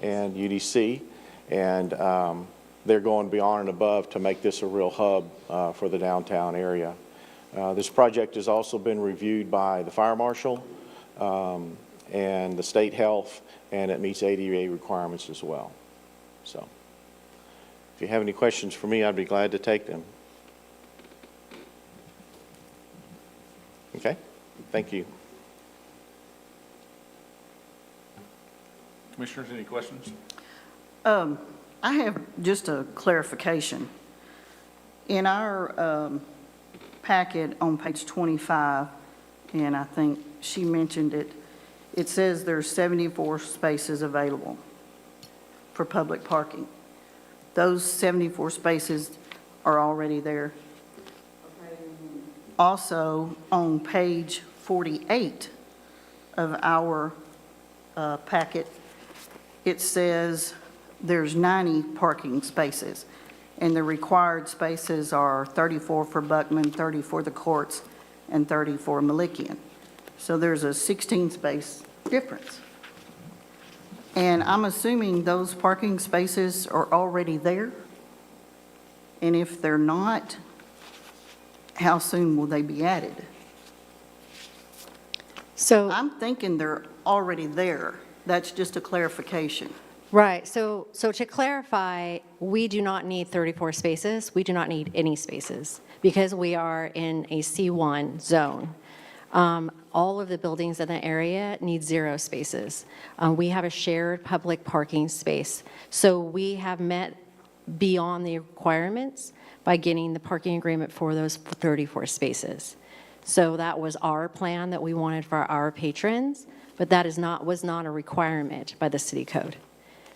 and UDC, and they're going beyond and above to make this a real hub for the downtown area. This project has also been reviewed by the fire marshal and the state health, and it meets ADA requirements as well. So if you have any questions for me, I'd be glad to take them. Okay, thank you. Commissioners, any questions? I have just a clarification. In our packet on page 25, and I think she mentioned it, it says there's 74 spaces available for public parking. Those 74 spaces are already there. Also, on page 48 of our packet, it says there's 90 parking spaces, and the required spaces are 34 for Buckman, 30 for the courts, and 30 for Malikian. So there's a 16-space difference. And I'm assuming those parking spaces are already there? And if they're not, how soon will they be added? So I'm thinking they're already there. That's just a clarification. right, so to clarify, we do not need 34 spaces. We do not need any spaces because we are in a C1 zone. All of the buildings in the area need 0 spaces. We have a shared public parking space. So we have met beyond the requirements by getting the parking agreement for those 34 spaces. So that was our plan that we wanted for our patrons, but that was not a requirement by the city code.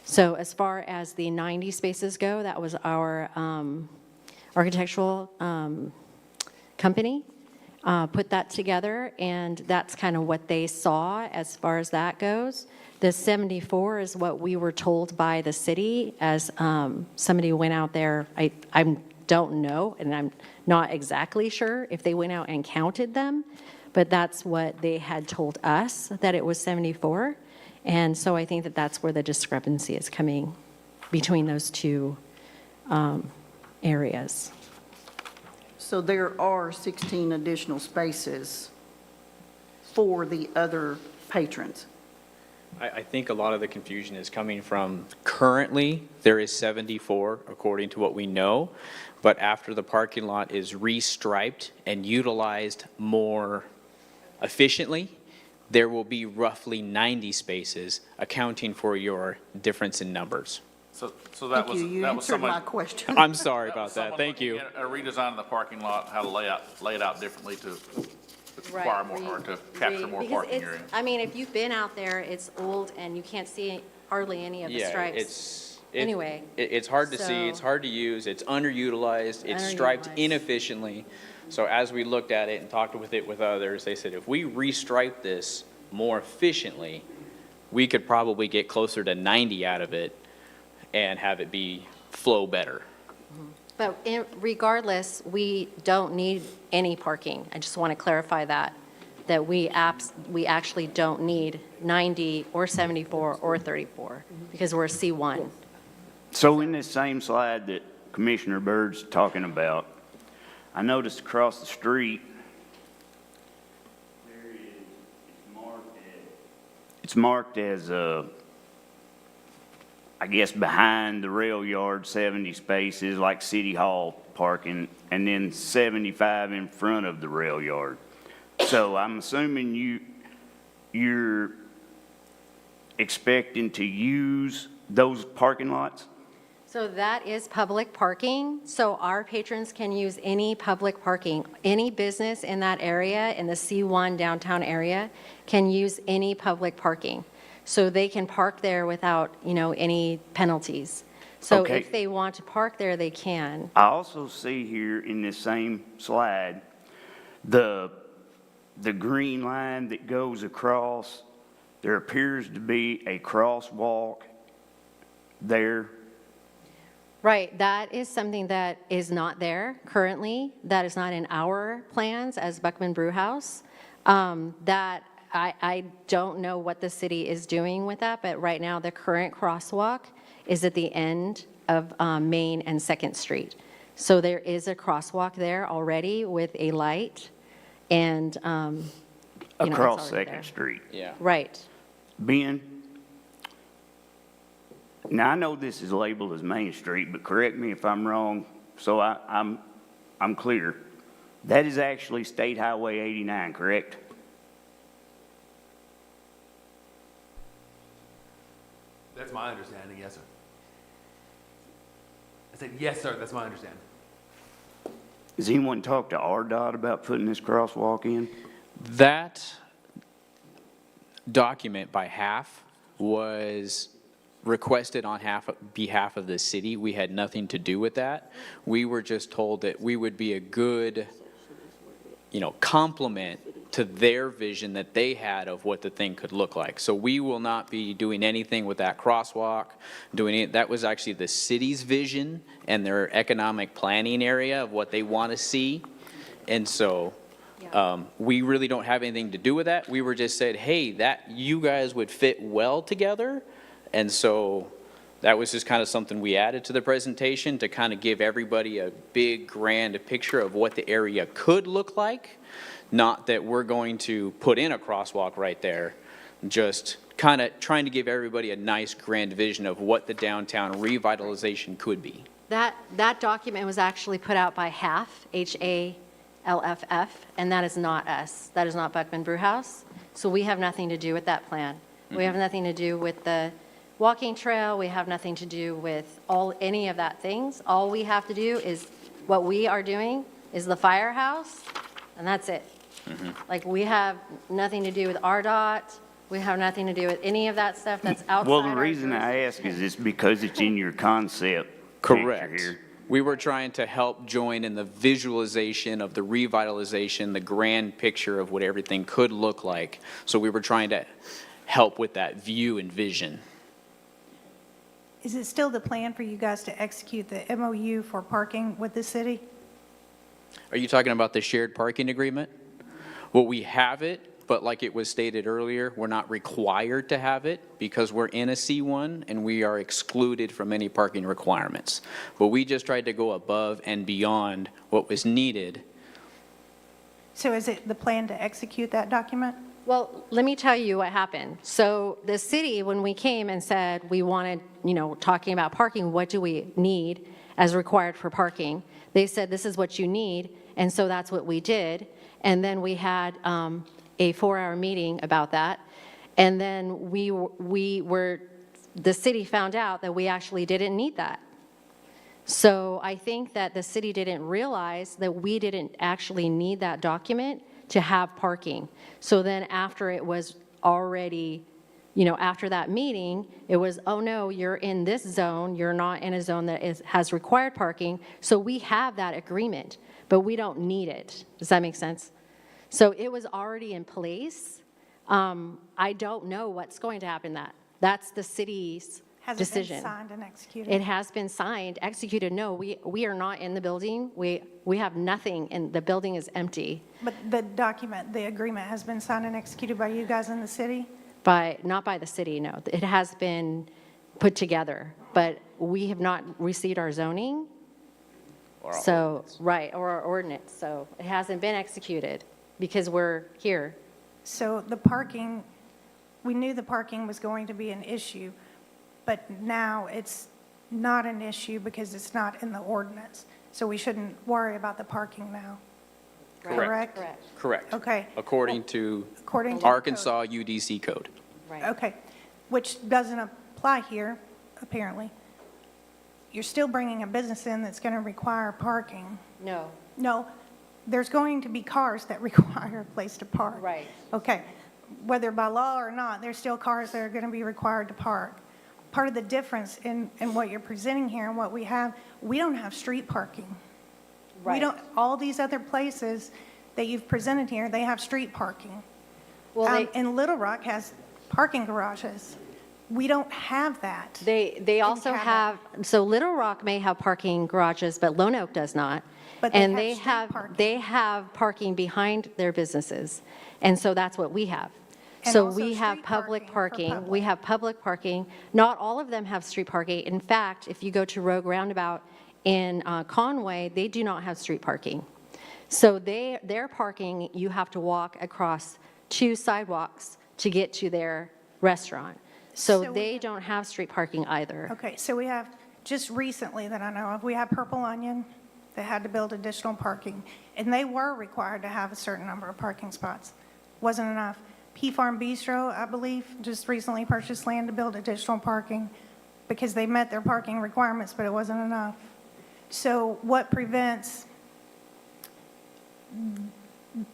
So as far as the 90 spaces go, that was our architectural company put that together, and that's kind of what they saw as far as that goes. The 74 is what we were told by the city as somebody went out there. I don't know, and I'm not exactly sure if they went out and counted them, but that's what they had told us, that it was 74. And so I think that that's where the discrepancy is coming between those two areas. So there are 16 additional spaces for the other patrons. I think a lot of the confusion is coming from currently there is 74 according to what we know, but after the parking lot is restriped and utilized more efficiently, there will be roughly 90 spaces accounting for your difference in numbers. So that Thank was you. You that was answered someone. my question. I'm sorry about someone that. Thank you. looking at A redesign of the parking lot, how to lay it out differently to require more, or to capture more Because parking it's, area. I mean, if you've been out there, it's old and you can't see hardly any of the stripes. Anyway. It's hard to see, so- it's hard to use, it's underutilized, it's striped Underutilized. inefficiently. So as we looked at it and talked with others, they said if we restripe this more efficiently, we could probably get closer to 90 out of it and have it be flow better. But regardless, we don't need any parking. I just want to clarify that we actually don't need 90 or 74 or 34 because we're a C1. So in this same slide that Commissioner Byrd's talking about, I noticed across the street, there is, it's marked as, I guess behind the rail yard, 70 spaces like City Hall parking, and then 75 in front of the rail yard. So I'm assuming you're expecting to use those parking lots? So that is public parking. So our patrons can use any public parking. Any business in that area, in the C1 downtown area, can use any public parking. So they can park there without, any penalties. So Okay. if they want to park there, they can. I also see here in this same slide, the green line that goes across, there appears to be a crosswalk there. Right, that is something that is not there currently. That is not in our plans as Buckman Brew House. That I don't know what the city is doing with that, but right now, the current crosswalk is at the end of Main and Second Street. So there is a crosswalk there already with a light, and, you know, it's Across already Second there. Street. Yeah. Right. Ben, now I know this is labeled as Main Street, but correct me if I'm wrong, so I'm clear. That is actually State Highway 89, correct? That's my understanding, yes, sir. I said, yes, sir, that's my understanding. Has anyone talked to RDOT about putting this crosswalk in? That document by half was requested on behalf of the city. We had nothing to do with that. We were just told that we would be a good, complement to their vision that they had of what the thing could look like. So we will not be doing anything with that crosswalk, that was actually the city's vision and their economic planning area of what they want to see. And so we really don't have anything to do with that. We were just said, hey, that you guys would fit well together. And so that was just kind of something we added to the presentation to kind of give everybody a big, grand picture of what the area could look like. Not that we're going to put in a crosswalk right there, just kind of trying to give everybody a nice, grand vision of what the downtown revitalization could be. That document was actually put out by HALFF, H-A-L-F-F, and that is not us. That is not Buckman Brewhouse. So we have nothing to do with that plan. We have nothing to do with the walking trail. We have nothing to do with any of that things. All we have to do is, what we are doing is the firehouse, and that's it. Like, we have nothing to do with RDOT. We have nothing to do with any of that stuff that's outside Well, the our reason I ask is it's because it's in your concept picture Correct. here. We were trying to help join in the visualization of the revitalization, the grand picture of what everything could look like. So we were trying to help with that view and vision. Is it still the plan for you guys to execute the MOU for parking with the city? Are you talking about the shared parking agreement? Well, we have it, but like it was stated earlier, we're not required to have it because we're in a C1 and we are excluded from any parking requirements. But we just tried to go above and beyond what was needed. So is it the plan to execute that document? Well, let me tell you what happened. So the city, when we came and said we wanted, talking about parking, what do we need as required for parking? They said, this is what you need, and so that's what we did. And then we had a 4-hour meeting about that. And then the city found out that we actually didn't need that. So I think that the city didn't realize that we didn't actually need that document to have parking. So then after it was already, after that meeting, it was, oh no, you're in this zone, you're not in a zone that has required parking, so we have that agreement, but we don't need it. Does that make sense? So it was already in place. I don't know what's going to happen that's the city's decision. Has it been signed and executed? It has been signed, executed. No, we are not in the building. We have nothing, and the building is empty. But the document, the agreement has been signed and executed by you guys in the city? Not by the city, no. It has been put together, but we have not received our zoning. Or our So, right, or our ordinance. So it hasn't been executed because we're here. So the parking, we knew the parking was going to be an issue, but now it's not an issue because it's not in the ordinance. So we shouldn't worry about the parking now. Correct. Correct? Correct. Okay. According to According to the code. Arkansas UDC code. Right. Okay, which doesn't apply here, apparently. You're still bringing a business in that's going to require parking. No. No, there's going to be cars that require a place to park. Right. Okay, whether by law or not, there's still cars that are going to be required to park. Part of the difference in what you're presenting here and what we don't have street parking. We Right. don't, all these other places that you've presented here, they have street parking. Well, And Little Rock has parking garages. We don't have that. they also have, so Little Rock may have parking garages, but Lone Oak does not. But they And have street parking. they have parking behind their businesses. And so that's what we have. And So also we have street public for parking. We public. have public parking. Not all of them have street parking. In fact, if you go to Rogue Roundabout in Conway, they do not have street parking. So their parking, you have to walk across 2 sidewalks to get to their restaurant. So So we they have- don't have street parking either. Okay, so we have, just recently that I know of, we have Purple Onion that had to build additional parking, and they were required to have a certain number of parking spots. Wasn't enough. P Farm Bistro, I believe, just recently purchased land to build additional parking because they met their parking requirements, but it wasn't enough. So what prevents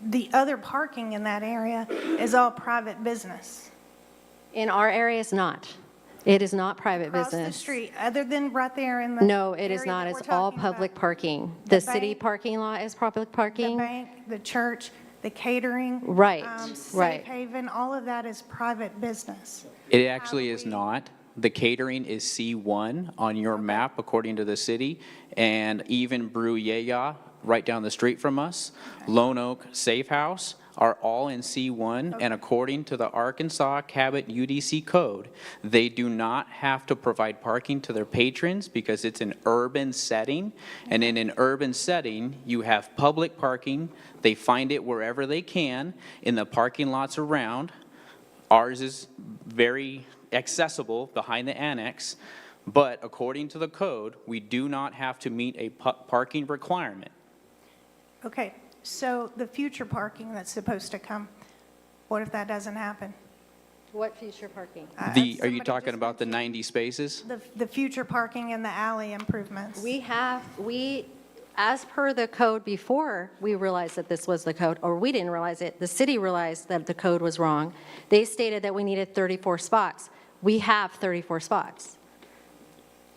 the other parking in that area is all private business. In our area, it's not. It is not private Across the business. street, other than right there in the No, it is area not. that we're It's all talking about. public parking. The The city bank- parking lot is public The parking. bank, the church, the catering. Right, Safe right. Haven, all of that is private business. It actually is we- not. The catering is C1 on your map, according to the city, and even Brew Yaya, right down the street from us, Lone Oak Safe House, are all in C1, and according to the Arkansas Cabot UDC code, they do not have to provide parking to their patrons because it's an urban setting, and in an urban setting, you have public parking. They find it wherever they can in the parking lots around. Ours is very accessible behind the annex, but according to the code, we do not have to meet a parking requirement. Okay, so the future parking that's supposed to come, what if that doesn't happen? What future parking? Are you Somebody talking just about the mentioned 90 spaces? The future parking in the alley improvements. As per the code before we realized that this was the code, or we didn't realize it, the city realized that the code was wrong. They stated that we needed 34 spots. We have 34 spots.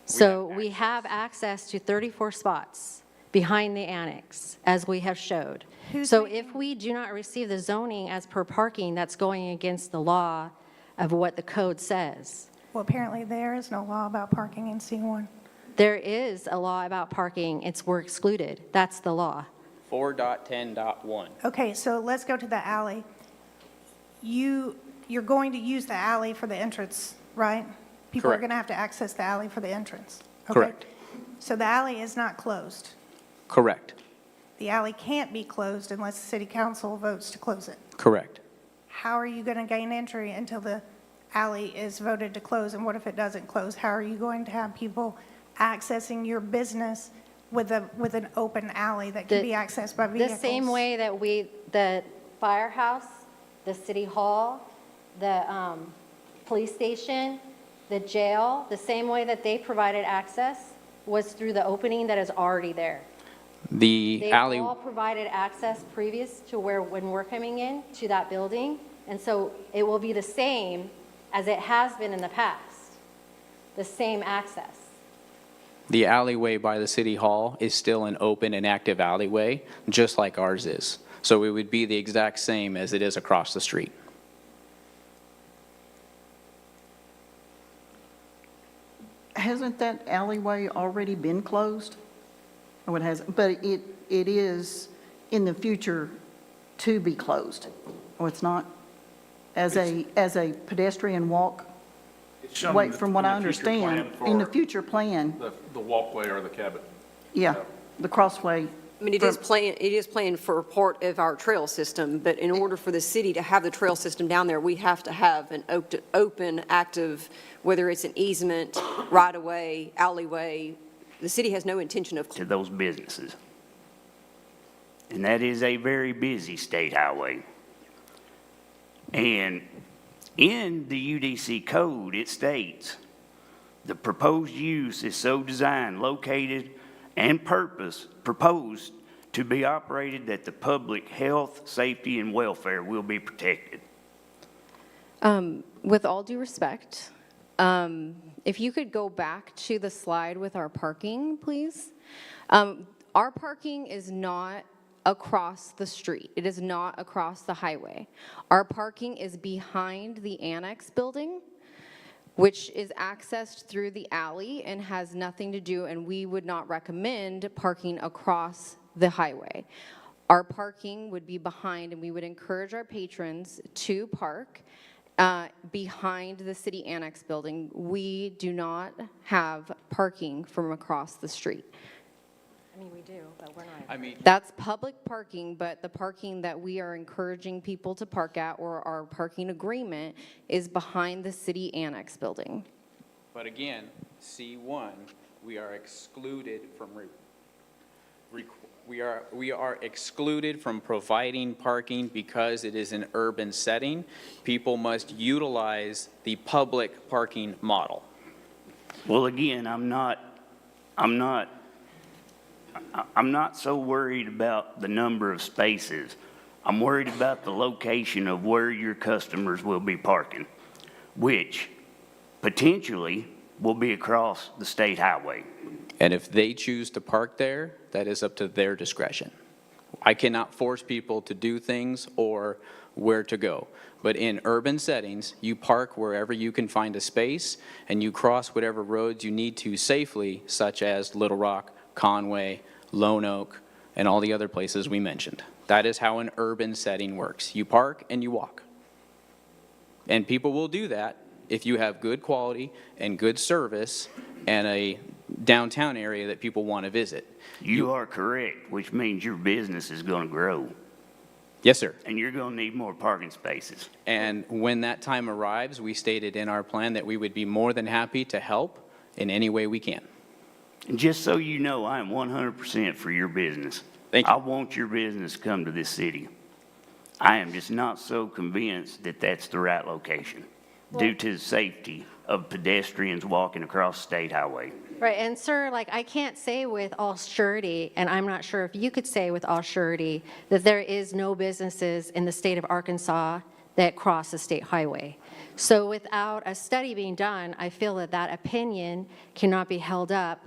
So we have access to 34 spots behind the annex, as we have showed. Who's So making- if we do not receive the zoning as per parking, that's going against the law of what the code says. Well, apparently there is no law about parking in C1. There is a law about parking, we're excluded. That's the law. 4.10.1. Okay, so let's go to the alley. You're going to use the alley for the entrance, right? People are Correct. going to have to access the alley for the entrance. Okay. Correct. So the alley is not closed. Correct, The alley can't be closed unless the city council votes to close it. correct. How are you going to gain entry until the alley is voted to close? And what if it doesn't close? How are you going to have people accessing your business with an open alley that can The- be accessed by The vehicles? same way that the firehouse, the city hall, the police station, the jail, the same way that they provided access was through the opening that is already there. The They alley, all provided access previous to when we're coming in to that building, and so it will be the same as it has been in the past, the same access. the alleyway by the city hall is still an open and active alleyway, just like ours is. So it would be the exact same as it is across the street. Hasn't that alleyway already been closed? Oh, it hasn't, but it is in the future to be closed. Oh, it's not? As a pedestrian walk? It's shown Wait, from what I in the future plan understand, in the for future plan, The walkway or the Cabot. yeah, the crossway. I mean, it is planned for part of our trail system, but in order for the city to have the trail system down there, we have to have an open, active, whether it's an easement, right-of-way, alleyway. The city has no intention of, To those businesses. And that is a very busy state highway. And in the UDC code, it states, the proposed use is so designed, located, and proposed to be operated that the public health, safety, and welfare will be protected. With all due respect, if you could go back to the slide with our parking, please. Our parking is not across the street. It is not across the highway. Our parking is behind the annex building, which is accessed through the alley and has nothing to do, and we would not recommend parking across the highway. Our parking would be behind, and we would encourage our patrons to park behind the city annex building. We do not have parking from across the street. I mean, we do, but we're not. I mean, That's public parking, but the parking that we are encouraging people to park at, or our parking agreement, is behind the city annex building. but again, C1, we are excluded from, we are excluded from providing parking because it is an urban setting. People must utilize the public parking model. Well, again, I'm not so worried about the number of spaces. I'm worried about the location of where your customers will be parking, which potentially will be across the state highway. And if they choose to park there, that is up to their discretion. I cannot force people to do things or where to go. But in urban settings, you park wherever you can find a space, and you cross whatever roads you need to safely, such as Little Rock, Conway, Lone Oak, and all the other places we mentioned. That is how an urban setting works. You park and you walk. And people will do that if you have good quality and good service and a downtown area that people want to visit. You are correct, which means your business is going to grow, Yes, sir. and you're going to need more parking spaces. And when that time arrives, we stated in our plan that we would be more than happy to help in any way we can. And just so you know, I am 100% for your business. Thank you. I want your business to come to this city. I am just not so convinced that that's the right location due to the safety of pedestrians walking across State Highway. Right, and sir, like, I can't say with all surety, and I'm not sure if you could say with all surety, that there is no businesses in the state of Arkansas that cross the state highway. So without a study being done, I feel that that opinion cannot be held up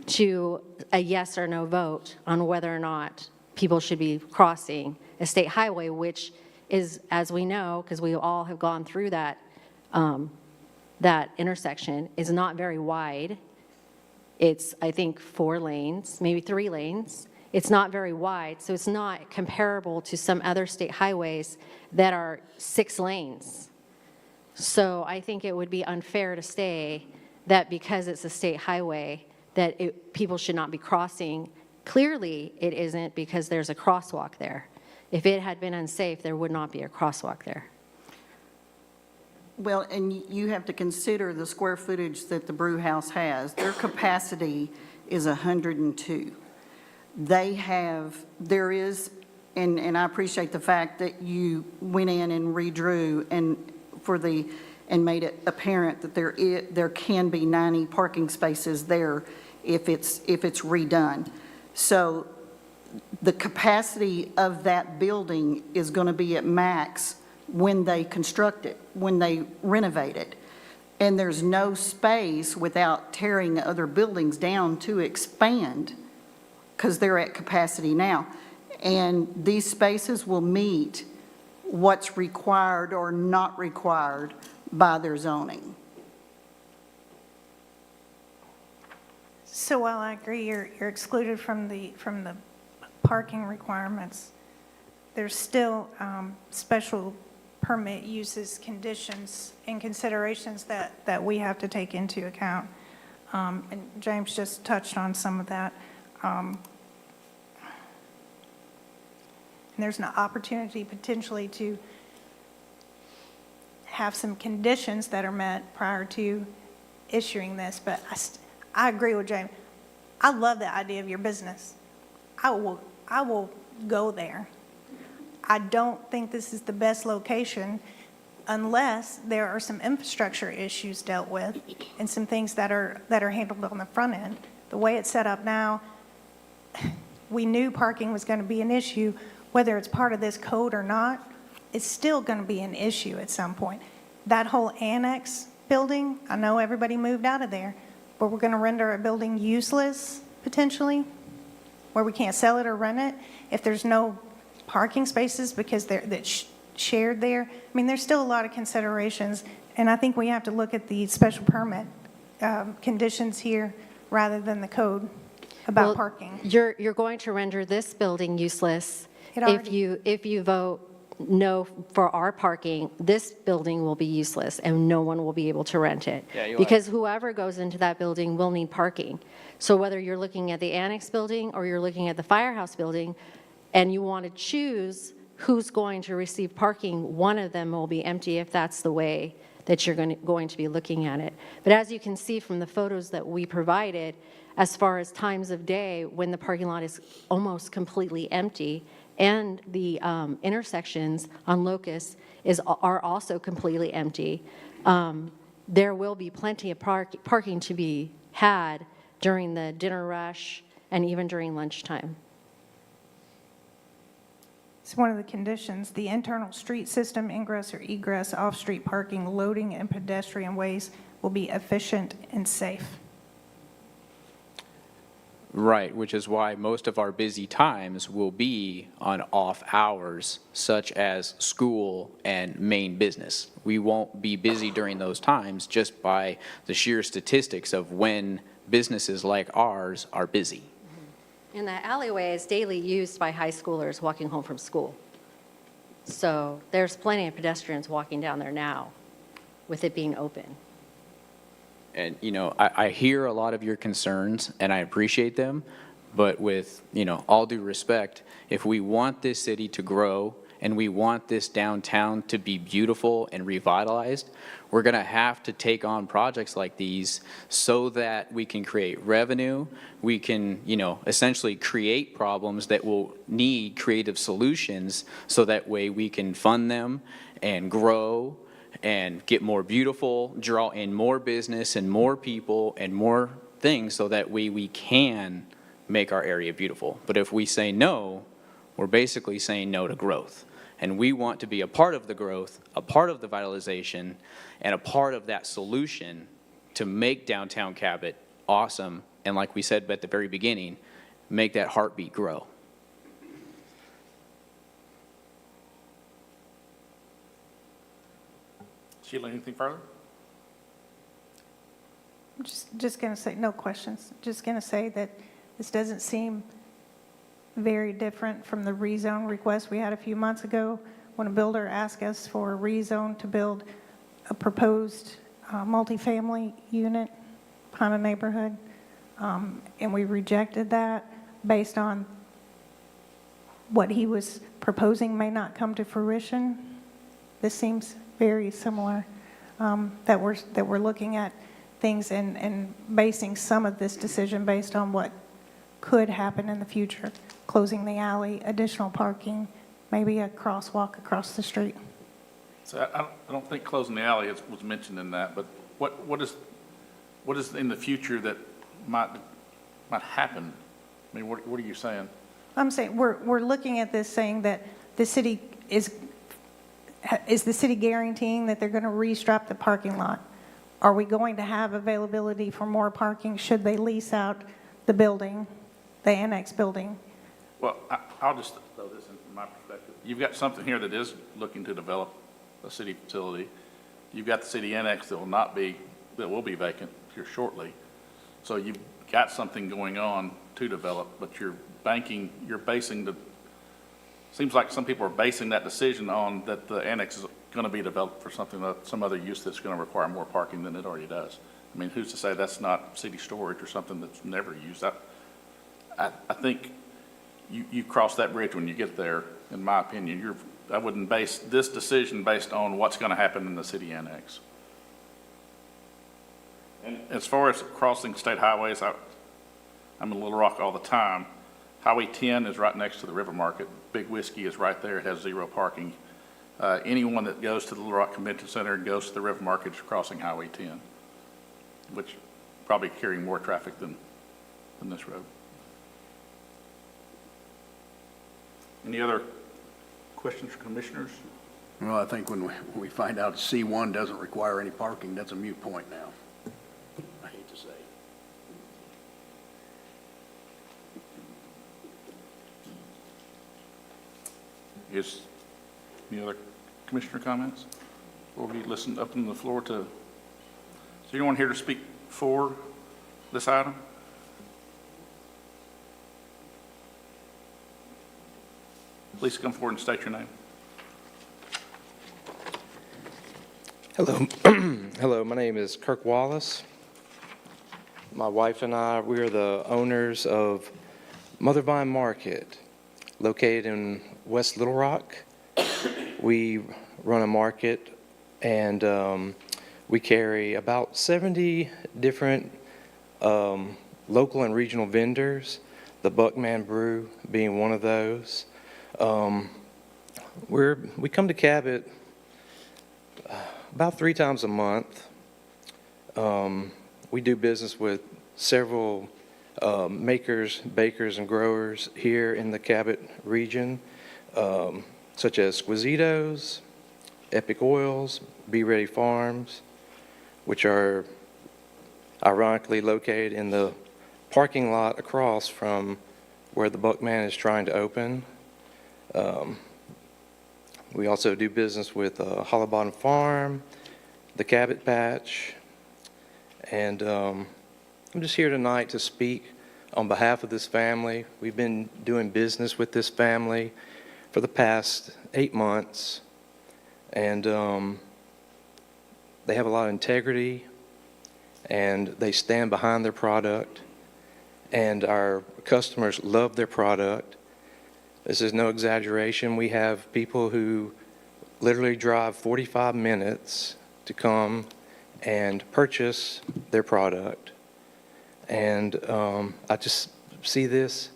to a yes or no vote on whether or not people should be crossing a state highway, which is, as we know, because we all have gone through that, that intersection, is not very wide. It's, I think, 4 lanes, maybe 3 lanes. It's not very wide, so it's not comparable to some other state highways that are 6 lanes. So I think it would be unfair to say that because it's a state highway, that people should not be crossing. Clearly, it isn't, because there's a crosswalk there. If it had been unsafe, there would not be a crosswalk there. Well, and you have to consider the square footage that the brew house has. Their capacity is 102. They have, there is, and I appreciate the fact that you went in and redrew and made it apparent that there can be 90 parking spaces there if it's redone. So the capacity of that building is going to be at max when they construct it, when they renovate it. And there's no space without tearing other buildings down to expand, because they're at capacity now. And these spaces will meet what's required or not required by their zoning. So while I agree you're excluded from the parking requirements, there's still special permit uses, conditions, and considerations that we have to take into account. And James just touched on some of that. And there's an opportunity potentially to have some conditions that are met prior to issuing this, but I agree with James. I love the idea of your business. I will go there. I don't think this is the best location unless there are some infrastructure issues dealt with and some things that are handled on the front end. The way it's set up now, we knew parking was going to be an issue. Whether it's part of this code or not, it's still going to be an issue at some point. That whole annex building, I know everybody moved out of there, but we're going to render a building useless potentially, where we can't sell it or rent it if there's no parking spaces because that's shared there. I mean, there's still a lot of considerations, and I think we have to look at the special permit conditions here rather than the code about Well, parking. You're going to render this building useless It already- If you vote no for our parking, this building will be useless and no one will be able to rent it. Yeah, you'll Because whoever goes into that building will need parking. So whether you're looking at the annex building or you're looking at the firehouse building and you want to choose who's going to receive parking, one of them will be empty if that's the way that you're going to be looking at it. But as you can see from the photos that we provided, as far as times of day when the parking lot is almost completely empty, and the intersections on Locust are also completely empty, there will be plenty of parking to be had during the dinner rush and even during lunchtime. It's one of the conditions, the internal street system ingress or egress, off-street parking, loading, and pedestrian ways will be efficient and safe. Right, which is why most of our busy times will be on off hours, such as school and main business. We won't be busy during those times just by the sheer statistics of when businesses like ours are busy. And that alleyway is daily used by high schoolers walking home from school. So there's plenty of pedestrians walking down there now with it being open. And, you know, I hear a lot of your concerns, and I appreciate them, but with, you know, all due respect, if we want this city to grow and we want this downtown to be beautiful and revitalized, we're going to have to take on projects like these so that we can create revenue, we can, you know, essentially create problems that will need creative solutions so that way we can fund them and grow and get more beautiful, draw in more business and more people and more things so that we can make our area beautiful. But if we say no, we're basically saying no to growth. And we want to be a part of the growth, a part of the vitalization, and a part of that solution to make downtown Cabot awesome. And like we said at the very beginning, make that heartbeat grow. Sheila, anything further? I'm just going to say, no questions, just going to say that this doesn't seem very different from the rezone request we had a few months ago when a builder asked us for a rezone to build a proposed multifamily unit on a neighborhood. And we rejected that based on what he was proposing may not come to fruition. This seems very similar, that we're looking at things and basing some of this decision based on what could happen in the future, closing the alley, additional parking, maybe a crosswalk across the street. So I don't think closing the alley was mentioned in that, but what is in the future that might happen? I mean, what are you saying? I'm saying, we're looking at this saying that the city is the city guaranteeing that they're going to restrap the parking lot? Are we going to have availability for more parking should they lease out the building, the annex building? Well, I'll just throw this in from my perspective. You've got something here that is looking to develop a city facility. You've got the city annex that will be vacant here shortly. So you've got something going on to develop, but seems like some people are basing that decision on that the annex is going to be developed for some other use that's going to require more parking than it already does. I mean, who's to say that's not city storage or something that's never used? I think you cross that bridge when you get there, in my opinion. I wouldn't base this decision based on what's going to happen in the city annex. And as far as crossing state highways, I'm in Little Rock all the time. Highway 10 is right next to the River Market. Big Whiskey is right there. It has zero parking. Anyone that goes to the Little Rock Convention Center and goes to the River Market is crossing Highway 10, which probably carrying more traffic than this road. Any other questions for commissioners? Well, I think when we find out C1 doesn't require any parking, that's a moot point now. I hate to say. Is any other commissioner comments? Or we open the floor to, is there anyone here to speak for this item? Please come forward and state your name. Hello. Hello, my name is Kirk Wallace. My wife and I, we are the owners of Mother Vine Market, located in West Little Rock. We run a market, and we carry about 70 different local and regional vendors, the Buckman Brew being one of those. We come to Cabot about 3 times a month. We do business with several makers, bakers, and growers here in the Cabot region, such as Squisitos, Epic Oils, Be Ready Farms, which are ironically located in the parking lot across from where the Buckman is trying to open. We also do business with Hollow Bottom Farm, the Cabot Patch, and I'm just here tonight to speak on behalf of this family. We've been doing business with this family for the past 8 months, and they have a lot of integrity, and they stand behind their product, and our customers love their product. This is no exaggeration. We have people who literally drive 45 minutes to come and purchase their product. And I just see this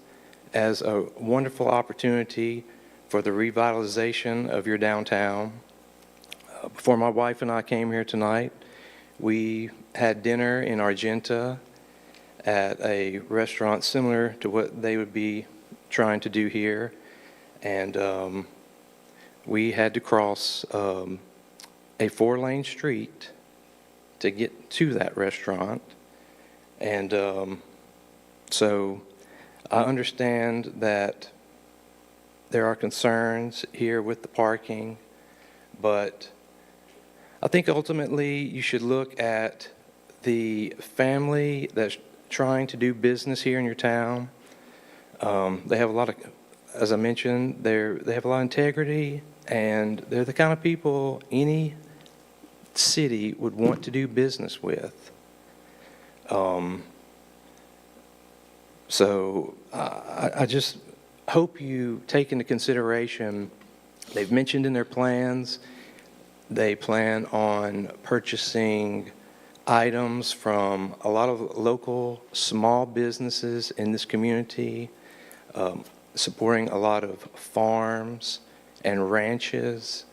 as a wonderful opportunity for the revitalization of your downtown. Before my wife and I came here tonight, we had dinner in Argenta at a restaurant similar to what they would be trying to do here. And we had to cross a 4-lane street to get to that restaurant. And so I understand that there are concerns here with the parking, but I think ultimately you should look at the family that's trying to do business here in your town. They have a lot of, as I mentioned, they have a lot of integrity, and they're the kind of people any city would want to do business with. So I just hope you take into consideration, they've mentioned in their plans, they plan on purchasing items from a lot of local small businesses in this community, supporting a lot of farms and ranches,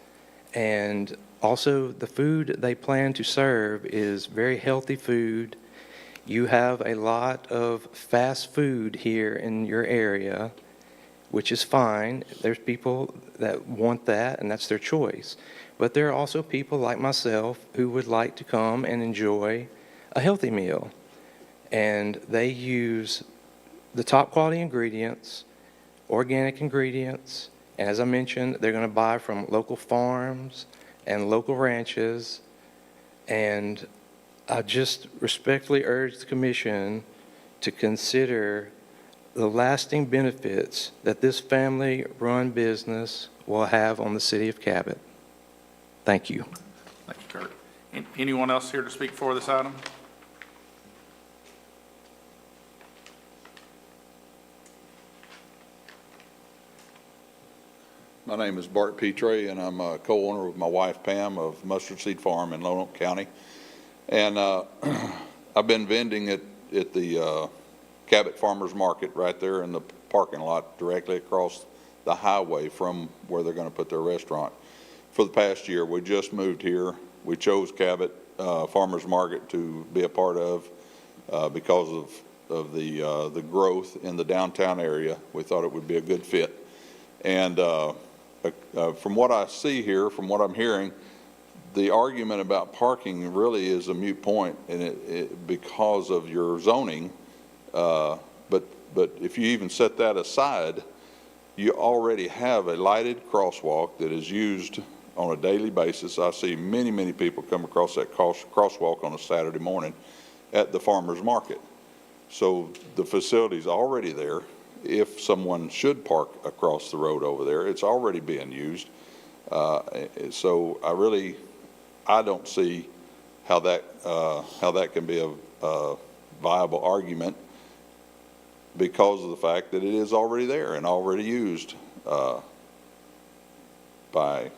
and also the food they plan to serve is very healthy food. You have a lot of fast food here in your area, which is fine. There's people that want that, and that's their choice. But there are also people like myself who would like to come and enjoy a healthy meal. And they use the top quality ingredients, organic ingredients, and as I mentioned, they're going to buy from local farms and local ranches. And I just respectfully urge the commission to consider the lasting benefits that this family-run business will have on the city of Cabot. Thank you. Thank you, Kurt. Anyone else here to speak for this item? My name is Bart Petrie, and I'm a co-owner with my wife Pam of Mustard Seed Farm in Lonoke County. And I've been vending at the Cabot Farmers Market right there in the parking lot directly across the highway from where they're going to put their restaurant for the past year. We just moved here. We chose Cabot Farmers Market to be a part of because of the growth in the downtown area. We thought it would be a good fit. And from what I see here, from what I'm hearing, the argument about parking really is a moot point, and because of your zoning. But if you even set that aside, you already have a lighted crosswalk that is used on a daily basis. I see many, many people come across that crosswalk on a Saturday morning at the farmers market. So the facility's already there, if someone should park across the road over there. It's already being used. So I don't see how that can be a viable argument because of the fact that it is already there and already used by,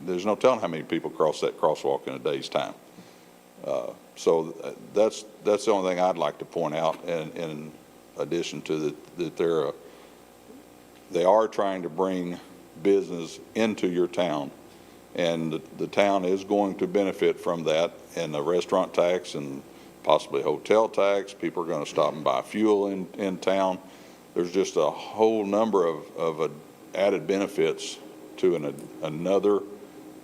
there's no telling how many people cross that crosswalk in a day's time. So that's the only thing I'd like to point out, in addition to that they are trying to bring business into your town, and the town is going to benefit from that, and the restaurant tax and possibly hotel tax. People are going to stop and buy fuel in town. There's just a whole number of added benefits to another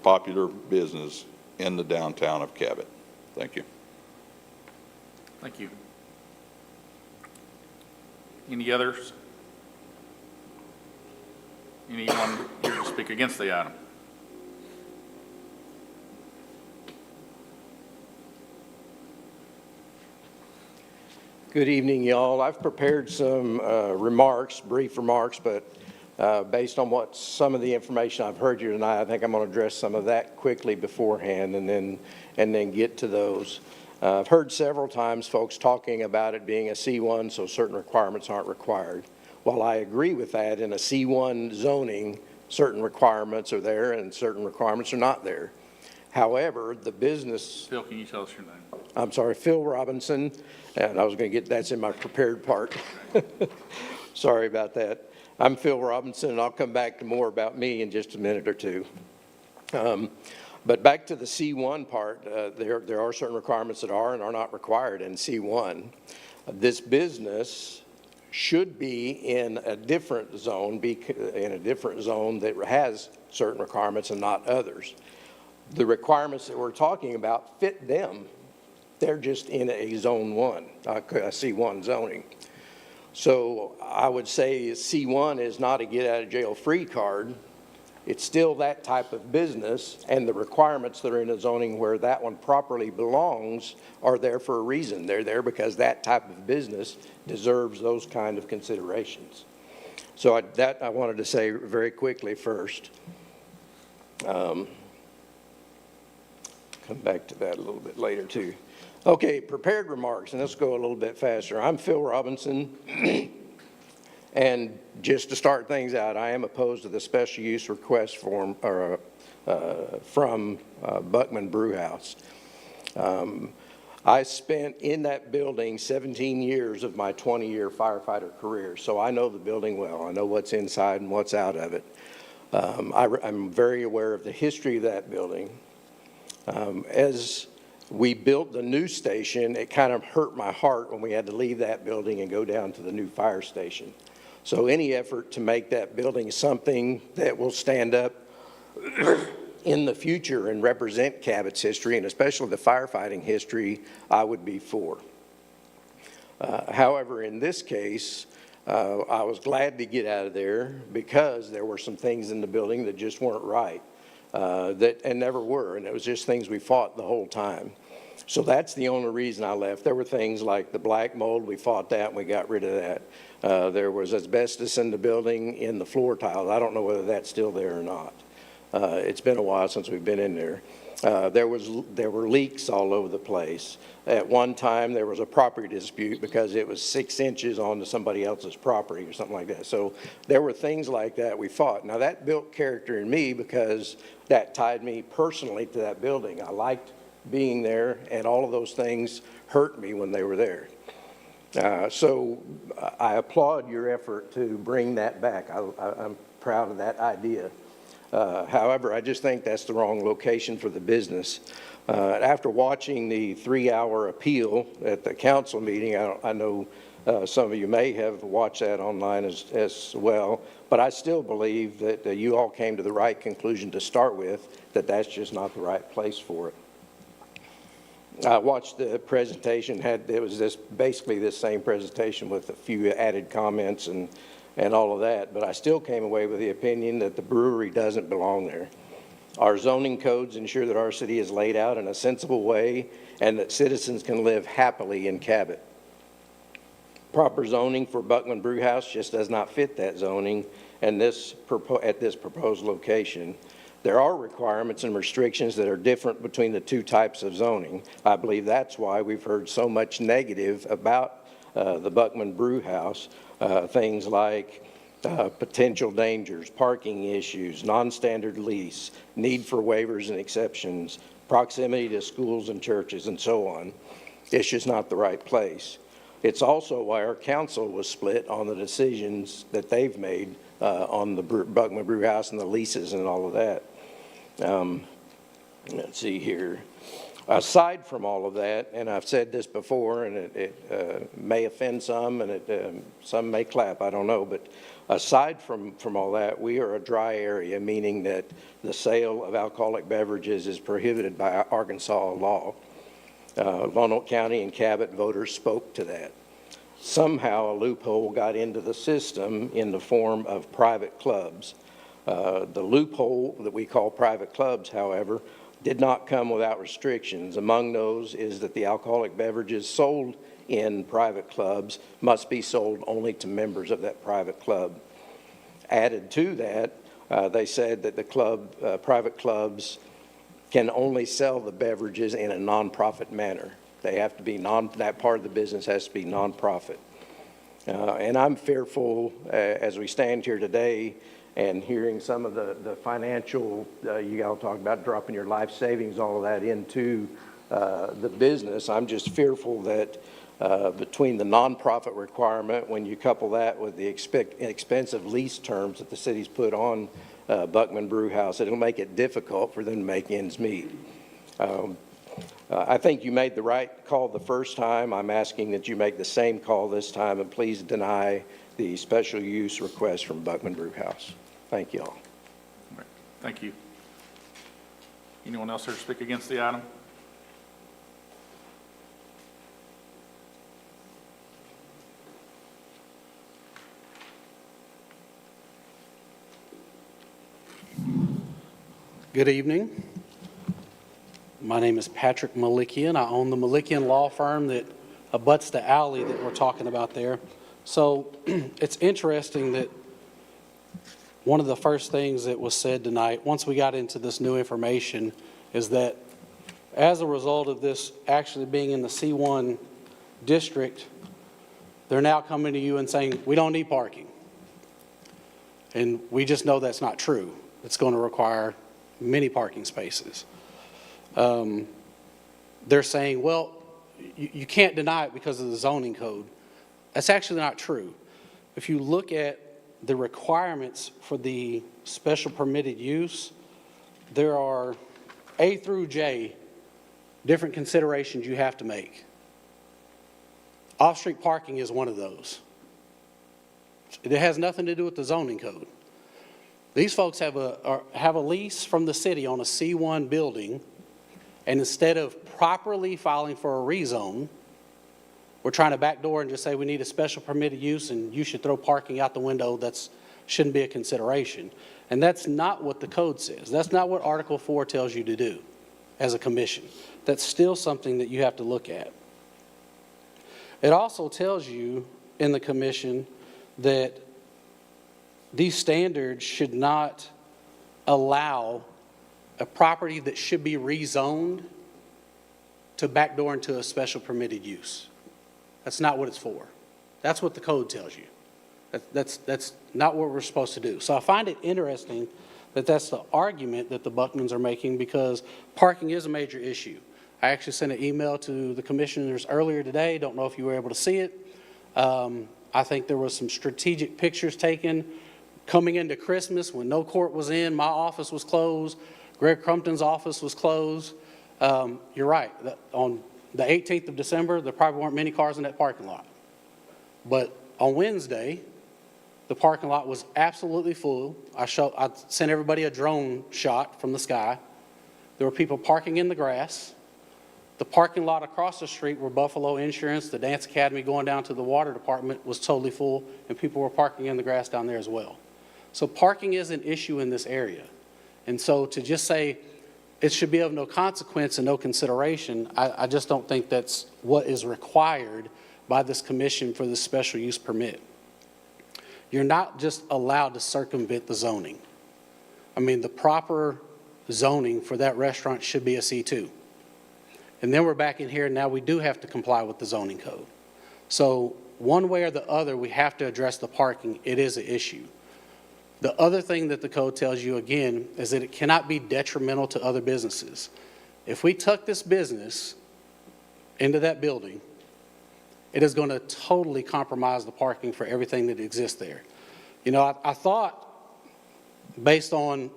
popular business in the downtown of Cabot. Thank you. Thank you. Any others? Anyone here to speak against the item? Good evening, y'all. I've prepared some remarks, brief remarks, but based on some of the information I've heard here tonight, I think I'm going to address some of that quickly beforehand and then get to those. I've heard several times folks talking about it being a C1, so certain requirements aren't required. While I agree with that, in a C1 zoning, certain requirements are there and certain requirements are not there. However, the business... Phil, can you tell us your name? I'm sorry, Phil Robinson, and I was going to get, that's in my prepared part. Sorry about that. I'm Phil Robinson, and I'll come back to more about me in just a minute or two. But back to the C1 part, there are certain requirements that are and are not required in C1. This business should be in a different zone, that has certain requirements and not others. The requirements that we're talking about fit them. They're just in a zone 1, a C1 zoning. So I would say C1 is not a get out of jail free card. It's still that type of business, and the requirements that are in a zoning where that one properly belongs are there for a reason. They're there because that type of business deserves those kind of considerations. So I wanted to say very quickly first. Come back to that a little bit later too. Okay, prepared remarks, and let's go a little bit faster. I'm Phil Robinson, and just to start things out, I am opposed to the special use request form from Buckman Brewhouse. I spent in that building 17 years of my 20-year firefighter career, so I know the building well. I know what's inside and what's out of it. I'm very aware of the history of that building. As we built the new station, it kind of hurt my heart when we had to leave that building and go down to the new fire station. So any effort to make that building something that will stand up in the future and represent Cabot's history, and especially the firefighting history, I would be for. However, in this case, I was glad to get out of there because there were some things in the building that just weren't right. And never were, and it was just things we fought the whole time. So that's the only reason I left. There were things like the black mold, we fought that and we got rid of that. There was asbestos in the building in the floor tiles. I don't know whether that's still there or not. It's been a while since we've been in there. There were leaks all over the place. At one time, there was a property dispute because it was 6 inches onto somebody else's property or something like that. So there were things like that we fought. Now, that built character in me because that tied me personally to that building. I liked being there, and all of those things hurt me when they were there. So I applaud your effort to bring that back. I'm proud of that idea. However, I just think that's the wrong location for the business. After watching the 3-hour appeal at the council meeting, I know some of you may have watched that online as well, but I still believe that you all came to the right conclusion to start with, that that's just not the right place for it. I watched the presentation, it was basically this same presentation with a few added comments and all of that, but I still came away with the opinion that the brewery doesn't belong there. Our zoning codes ensure that our city is laid out in a sensible way and that citizens can live happily in Cabot. proper zoning for Buckman Brewhouse just does not fit that zoning and at this proposed location. There are requirements and restrictions that are different between the two types of zoning. I believe that's why we've heard so much negative about the Buckman Brewhouse, things like potential dangers, parking issues, non-standard lease, need for waivers and exceptions, proximity to schools and churches, and so on. It's just not the right place. It's also why our council was split on the decisions that they've made on the Buckman Brewhouse and the leases and all of that. Let's see here. Aside from all of that, and I've said this before, and it may offend some, and some may clap, I don't know, but aside from all that, we are a dry area, meaning that the sale of alcoholic beverages is prohibited by Arkansas law. Lonoke County and Cabot voters spoke to that. Somehow a loophole got into the system in the form of private clubs. The loophole that we call private clubs, however, did not come without restrictions. Among those is that the alcoholic beverages sold in private clubs must be sold only to members of that private club. Added to that, they said that the private clubs can only sell the beverages in a nonprofit manner. They have to be that part of the business has to be nonprofit. And I'm fearful as we stand here today and hearing some of the financial, you all talk about dropping your life savings, all of that into the business. I'm just fearful that between the nonprofit requirement, when you couple that with the expensive lease terms that the city's put on Buckman Brewhouse, it'll make it difficult for them to make ends meet. I think you made the right call the first time. I'm asking that you make the same call this time, and please deny the special use request from Buckman Brewhouse. Thank you all. All right. Thank you. Anyone else here to speak against the item? Good evening. My name is Patrick Malikian. I own the Malikian Law Firm that abuts the alley that we're talking about there. So it's interesting that one of the first things that was said tonight, once we got into this new information, is that as a result of this actually being in the C1 district, they're now coming to you and saying, we don't need parking. And we just know that's not true. It's going to require many parking spaces. They're saying, well, you can't deny it because of the zoning code. That's actually not true. If you look at the requirements for the special permitted use, there are A through J different considerations you have to make. Off-street parking is one of those. It has nothing to do with the zoning code. These folks have a lease from the city on a C1 building, and instead of properly filing for a rezone, we're trying to backdoor and just say we need a special permitted use and you should throw parking out the window. That shouldn't be a consideration. And that's not what the code says. That's not what Article 4 tells you to do as a commission. That's still something that you have to look at. It also tells you in the commission that these standards should not allow a property that should be rezoned to backdoor into a special permitted use. That's not what it's for. That's what the code tells you. That's not what we're supposed to do. So I find it interesting that that's the argument that the Buckmans are making, because parking is a major issue. I actually sent an email to the commissioners earlier today. Don't know if you were able to see it. I think there was some strategic pictures taken coming into Christmas when no court was in. My office was closed. Greg Crumpton's office was closed. You're right. On the 18th of December, there probably weren't many cars in that parking lot. But on Wednesday, the parking lot was absolutely full. I sent everybody a drone shot from the sky. There were people parking in the grass. The parking lot across the street where Buffalo Insurance, the Dance Academy going down to the water department was totally full, and people were parking in the grass down there as well. So parking is an issue in this area. And so to just say it should be of no consequence and no consideration, I just don't think that's what is required by this commission for the special use permit. You're not just allowed to circumvent the zoning. I mean, the proper zoning for that restaurant should be a C2. And then we're back in here, and now we do have to comply with the zoning code. So one way or the other, we have to address the parking. It is an issue. The other thing that the code tells you, again, is that it cannot be detrimental to other businesses. If we tuck this business into that building, it is going to totally compromise the parking for everything that exists there. You know, I thought, based on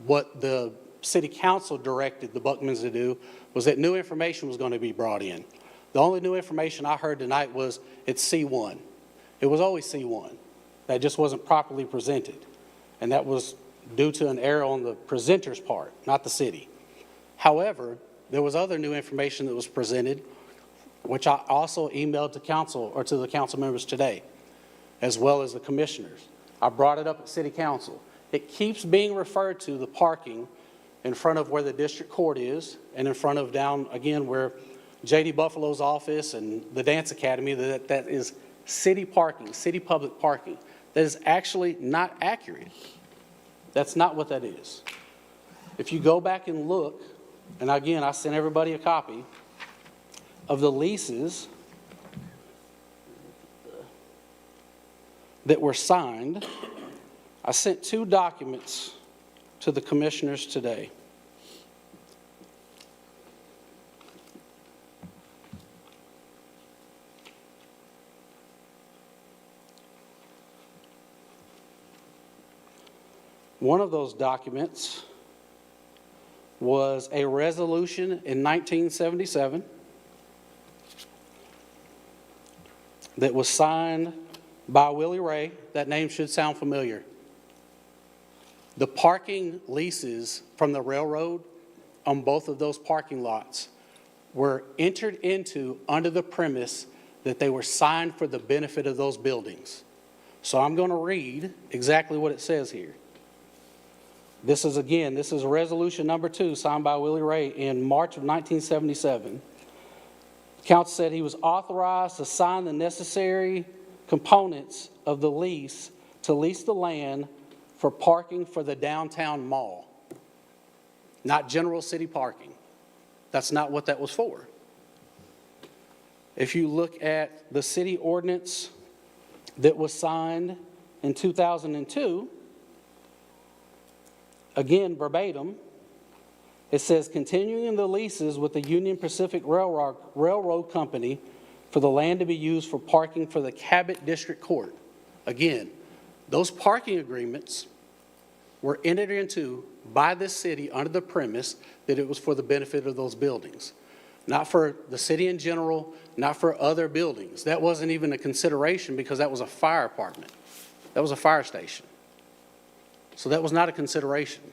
what the city council directed the Buckmans to do, was that new information was going to be brought in. The only new information I heard tonight was it's C1. It was always C1. That just wasn't properly presented. And that was due to an error on the presenter's part, not the city. However, there was other new information that was presented, which I also emailed to council, or to the council members today, as well as the commissioners. I brought it up at city council. It keeps being referred to, the parking in front of where the district court is, and in front of down, again, where J.D. Buffalo's office and the dance academy, that is city parking, city public parking. That is actually not accurate. That's not what that is. If you go back and look, and again, I sent everybody a copy of the leases that were signed. I sent 2 documents to the commissioners today. One of those documents was a resolution in 1977 that was signed by Willie Ray. That name should sound familiar. The parking leases from the railroad on both of those parking lots were entered into under the premise that they were signed for the benefit of those buildings. So I'm going to read exactly what it says here. This is resolution number 2 signed by Willie Ray in March of 1977. The council said he was authorized to sign the necessary components of the lease to lease the land for parking for the downtown mall, not general city parking. That's not what that was for. If you look at the city ordinance that was signed in 2002, again, verbatim, it says, continuing the leases with the Union Pacific Railroad Company for the land to be used for parking for the Cabot District Court. Again, those parking agreements were entered into by this city under the premise that it was for the benefit of those buildings. Not for the city in general, not for other buildings. That wasn't even a consideration because that was a fire department. That was a fire station. So that was not a consideration.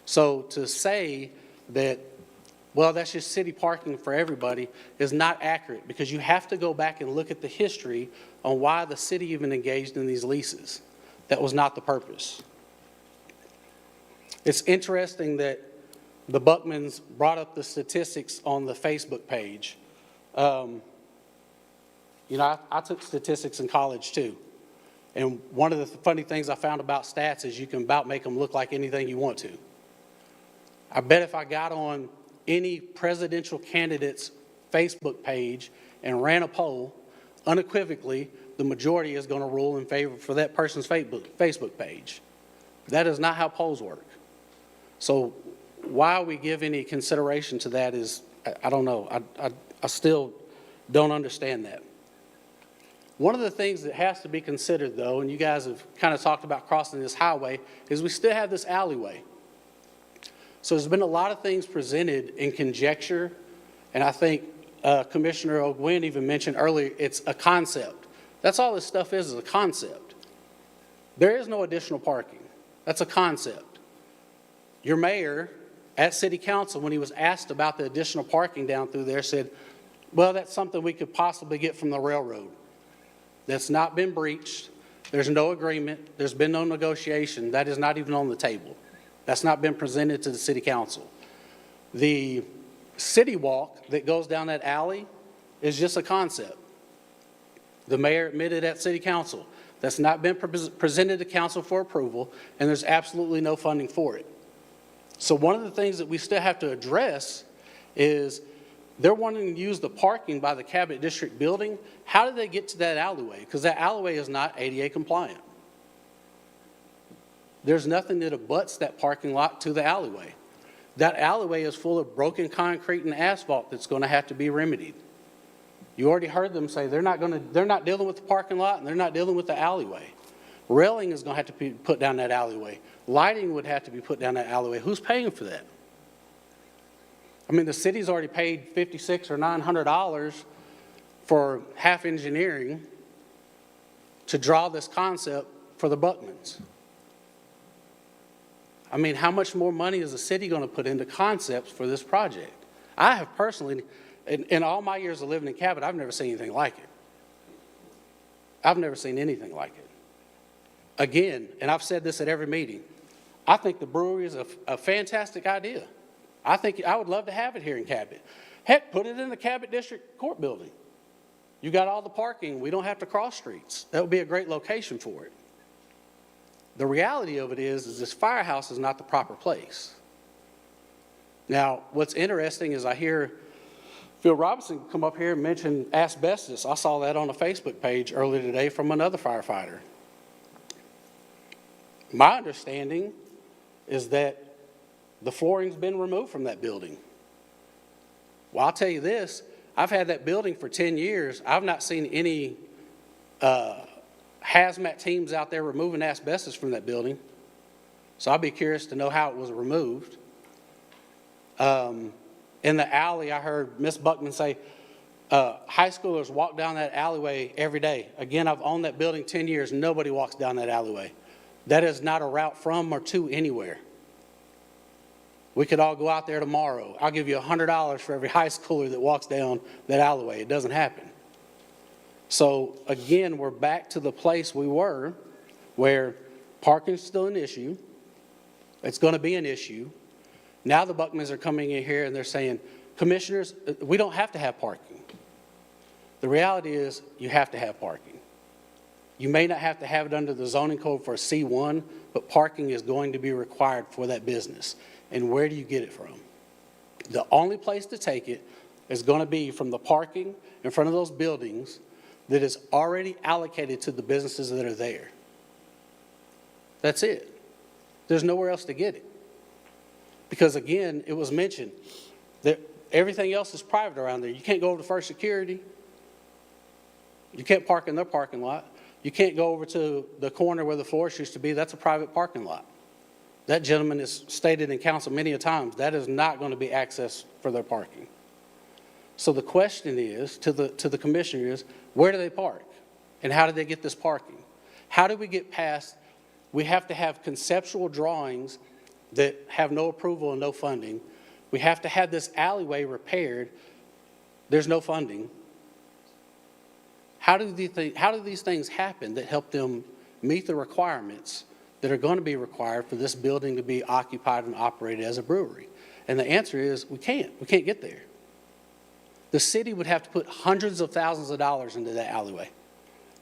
So to say that, well, that's just city parking for everybody is not accurate, because you have to go back and look at the history on why the city even engaged in these leases. That was not the purpose. It's interesting that the Buckmans brought up the statistics on the Facebook page. You know, I took statistics in college too. And one of the funny things I found about stats is you can about make them look like anything you want to. I bet if I got on any presidential candidate's Facebook page and ran a poll, unequivocally, the majority is going to rule in favor for that person's Facebook page. That is not how polls work. So why we give any consideration to that is, I don't know. I still don't understand that. One of the things that has to be considered, though, and you guys have kind of talked about crossing this highway, is we still have this alleyway. So there's been a lot of things presented in conjecture, and I think Commissioner O'Gwen even mentioned earlier, it's a concept. That's all this stuff is a concept. There is no additional parking. That's a concept. Your mayor at City Council, when he was asked about the additional parking down through there, said, well, that's something we could possibly get from the railroad. That's not been breached. There's no agreement. There's been no negotiation. That is not even on the table. That's not been presented to the City Council. The city walk that goes down that alley is just a concept. The mayor admitted at city council, that's not been presented to council for approval, and there's absolutely no funding for it. So one of the things that we still have to address is they're wanting to use the parking by the Cabot District building. How do they get to that alleyway? Because that alleyway is not ADA compliant. There's nothing that abuts that parking lot to the alleyway. That alleyway is full of broken concrete and asphalt that's going to have to be remedied. You already heard them say they're not dealing with the parking lot and they're not dealing with the alleyway. Railing is going to have to be put down that alleyway. Lighting would have to be put down that alleyway. Who's paying for that? I mean, the city's already paid $500 or $900 for half engineering to draw this concept for the Buckmans. I mean, how much more money is the city going to put into concepts for this project? I have personally, in all my years of living in Cabot, I've never seen anything like it. I've never seen anything like it. Again, and I've said this at every meeting, I think the brewery is a fantastic idea. I would love to have it here in Cabot. Heck, put it in the Cabot District Court building. You got all the parking. We don't have to cross streets. That would be a great location for it. The reality of it is this firehouse is not the proper place. Now, what's interesting is I hear Phil Robinson come up here and mention asbestos. I saw that on a Facebook page earlier today from another firefighter. My understanding is that the flooring's been removed from that building. Well, I'll tell you this, I've had that building for 10 years. I've not seen any hazmat teams out there removing asbestos from that building. So I'd be curious to know how it was removed. In the alley, I heard Ms. Buckman say, high schoolers walk down that alleyway every day. Again, I've owned that building 10 years. Nobody walks down that alleyway. That is not a route from or to anywhere. We could all go out there tomorrow. I'll give you $100 for every high schooler that walks down that alleyway. It doesn't happen. So again, we're back to the place we were where parking's still an issue. It's going to be an issue. Now the Buckmans are coming in here and they're saying, commissioners, we don't have to have parking. The reality is you have to have parking. You may not have to have it under the zoning code for a C1, but parking is going to be required for that business. And where do you get it from? The only place to take it is going to be from the parking in front of those buildings that is already allocated to the businesses that are there. That's it. There's nowhere else to get it. Because again, it was mentioned that everything else is private around there. You can't go over to First Security. You can't park in their parking lot. You can't go over to the corner where the florist used to be. That's a private parking lot. That gentleman has stated in council many a times that is not going to be access for their parking. So the question is to the commissioners, where do they park? And how do they get this parking? How do we get past, we have to have conceptual drawings that have no approval and no funding. We have to have this alleyway repaired. There's no funding. How do these things happen that help them meet the requirements that are going to be required for this building to be occupied and operated as a brewery? And the answer is we can't get there. The city would have to put hundreds of thousands of dollars into that alleyway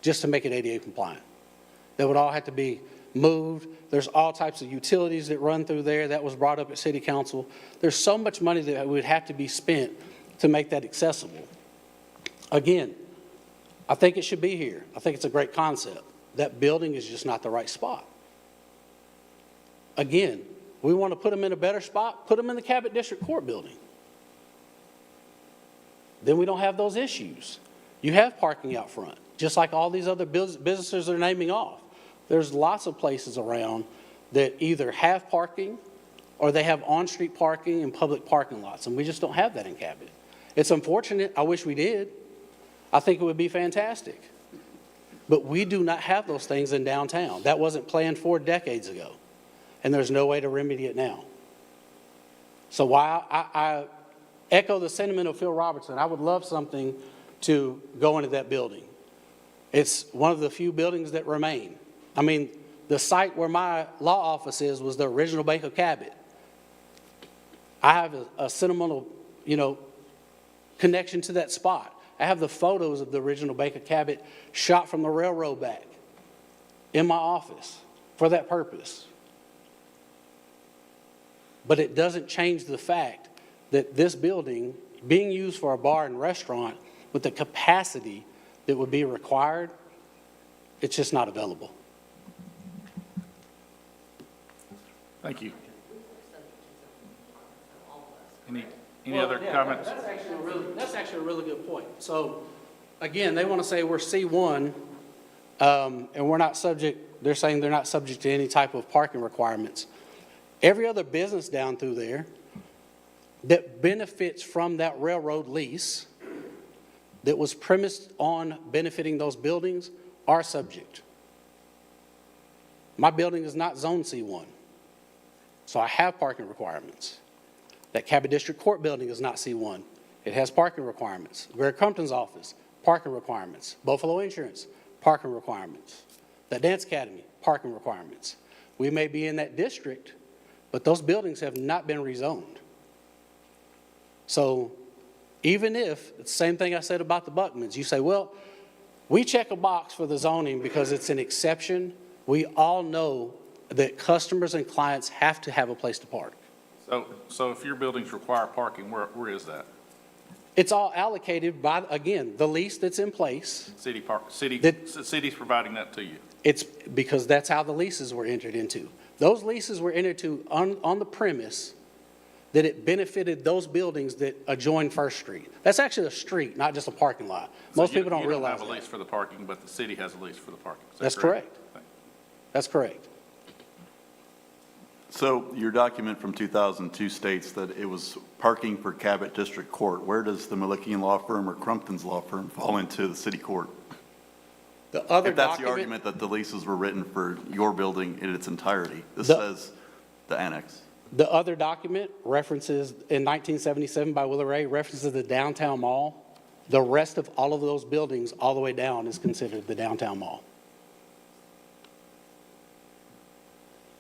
just to make it ADA compliant. That would all have to be moved. There's all types of utilities that run through there. That was brought up at city council. There's so much money that would have to be spent to make that accessible. Again, I think it should be here. I think it's a great concept. That building is just not the right spot. Again, we want to put them in a better spot, put them in the Cabot District Court building. Then we don't have those issues. You have parking out front, just like all these other businesses are naming off. There's lots of places around that either have parking or they have on-street parking and public parking lots, and we just don't have that in Cabot. It's unfortunate. I wish we did. I think it would be fantastic. But we do not have those things in downtown. That wasn't planned for decades ago, and there's no way to remedy it now. So while I echo the sentiment of Phil Robertson, I would love something to go into that building. It's one of the few buildings that remain. I mean, the site where my law office is was the original Bank of Cabot. I have a sentimental, connection to that spot. I have the photos of the original Baker Cabot shot from the railroad back in my office for that purpose. But it doesn't change the fact that this building, being used for a bar and restaurant with the capacity that would be required, it's just not available. Thank you. Any other comments? That's actually a really good point. So, again, they want to say we're C1, and we're not subject, they're saying they're not subject to any type of parking requirements. Every other business down through there that benefits from that railroad lease that was premised on benefiting those buildings are subject. My building is not zone C1, so I have parking requirements. That Cabot District Court building is not C1. It has parking requirements. Greg Crumpton's office, parking requirements. Buffalo Insurance, parking requirements. That Dance Academy, parking requirements. We may be in that district, but those buildings have not been rezoned. So even if, it's the same thing I said about the Buckmans, you say, well, we check a box for the zoning because it's an exception. We all know that customers and clients have to have a place to park. So if your buildings require parking, where is that? It's all allocated by, again, the lease that's in place. City's providing that to you? It's because that's how the leases were entered into. Those leases were entered into on the premise that it benefited those buildings that adjoin First Street. That's actually a street, not just a parking lot. Most people don't realize that. You don't have a lease for the parking, but the city has a lease for the parking. That's correct. That's correct. So your document from 2002 states that it was parking for Cabot District Court. Where does the Malikian Law Firm or Crumpton's Law Firm fall into the city court? The other if that's document, the argument that the leases were written for your building in its entirety, this says the annex. The other document references, in 1977 by Willa Ray, references the downtown mall. The rest of all of those buildings all the way down is considered the downtown mall.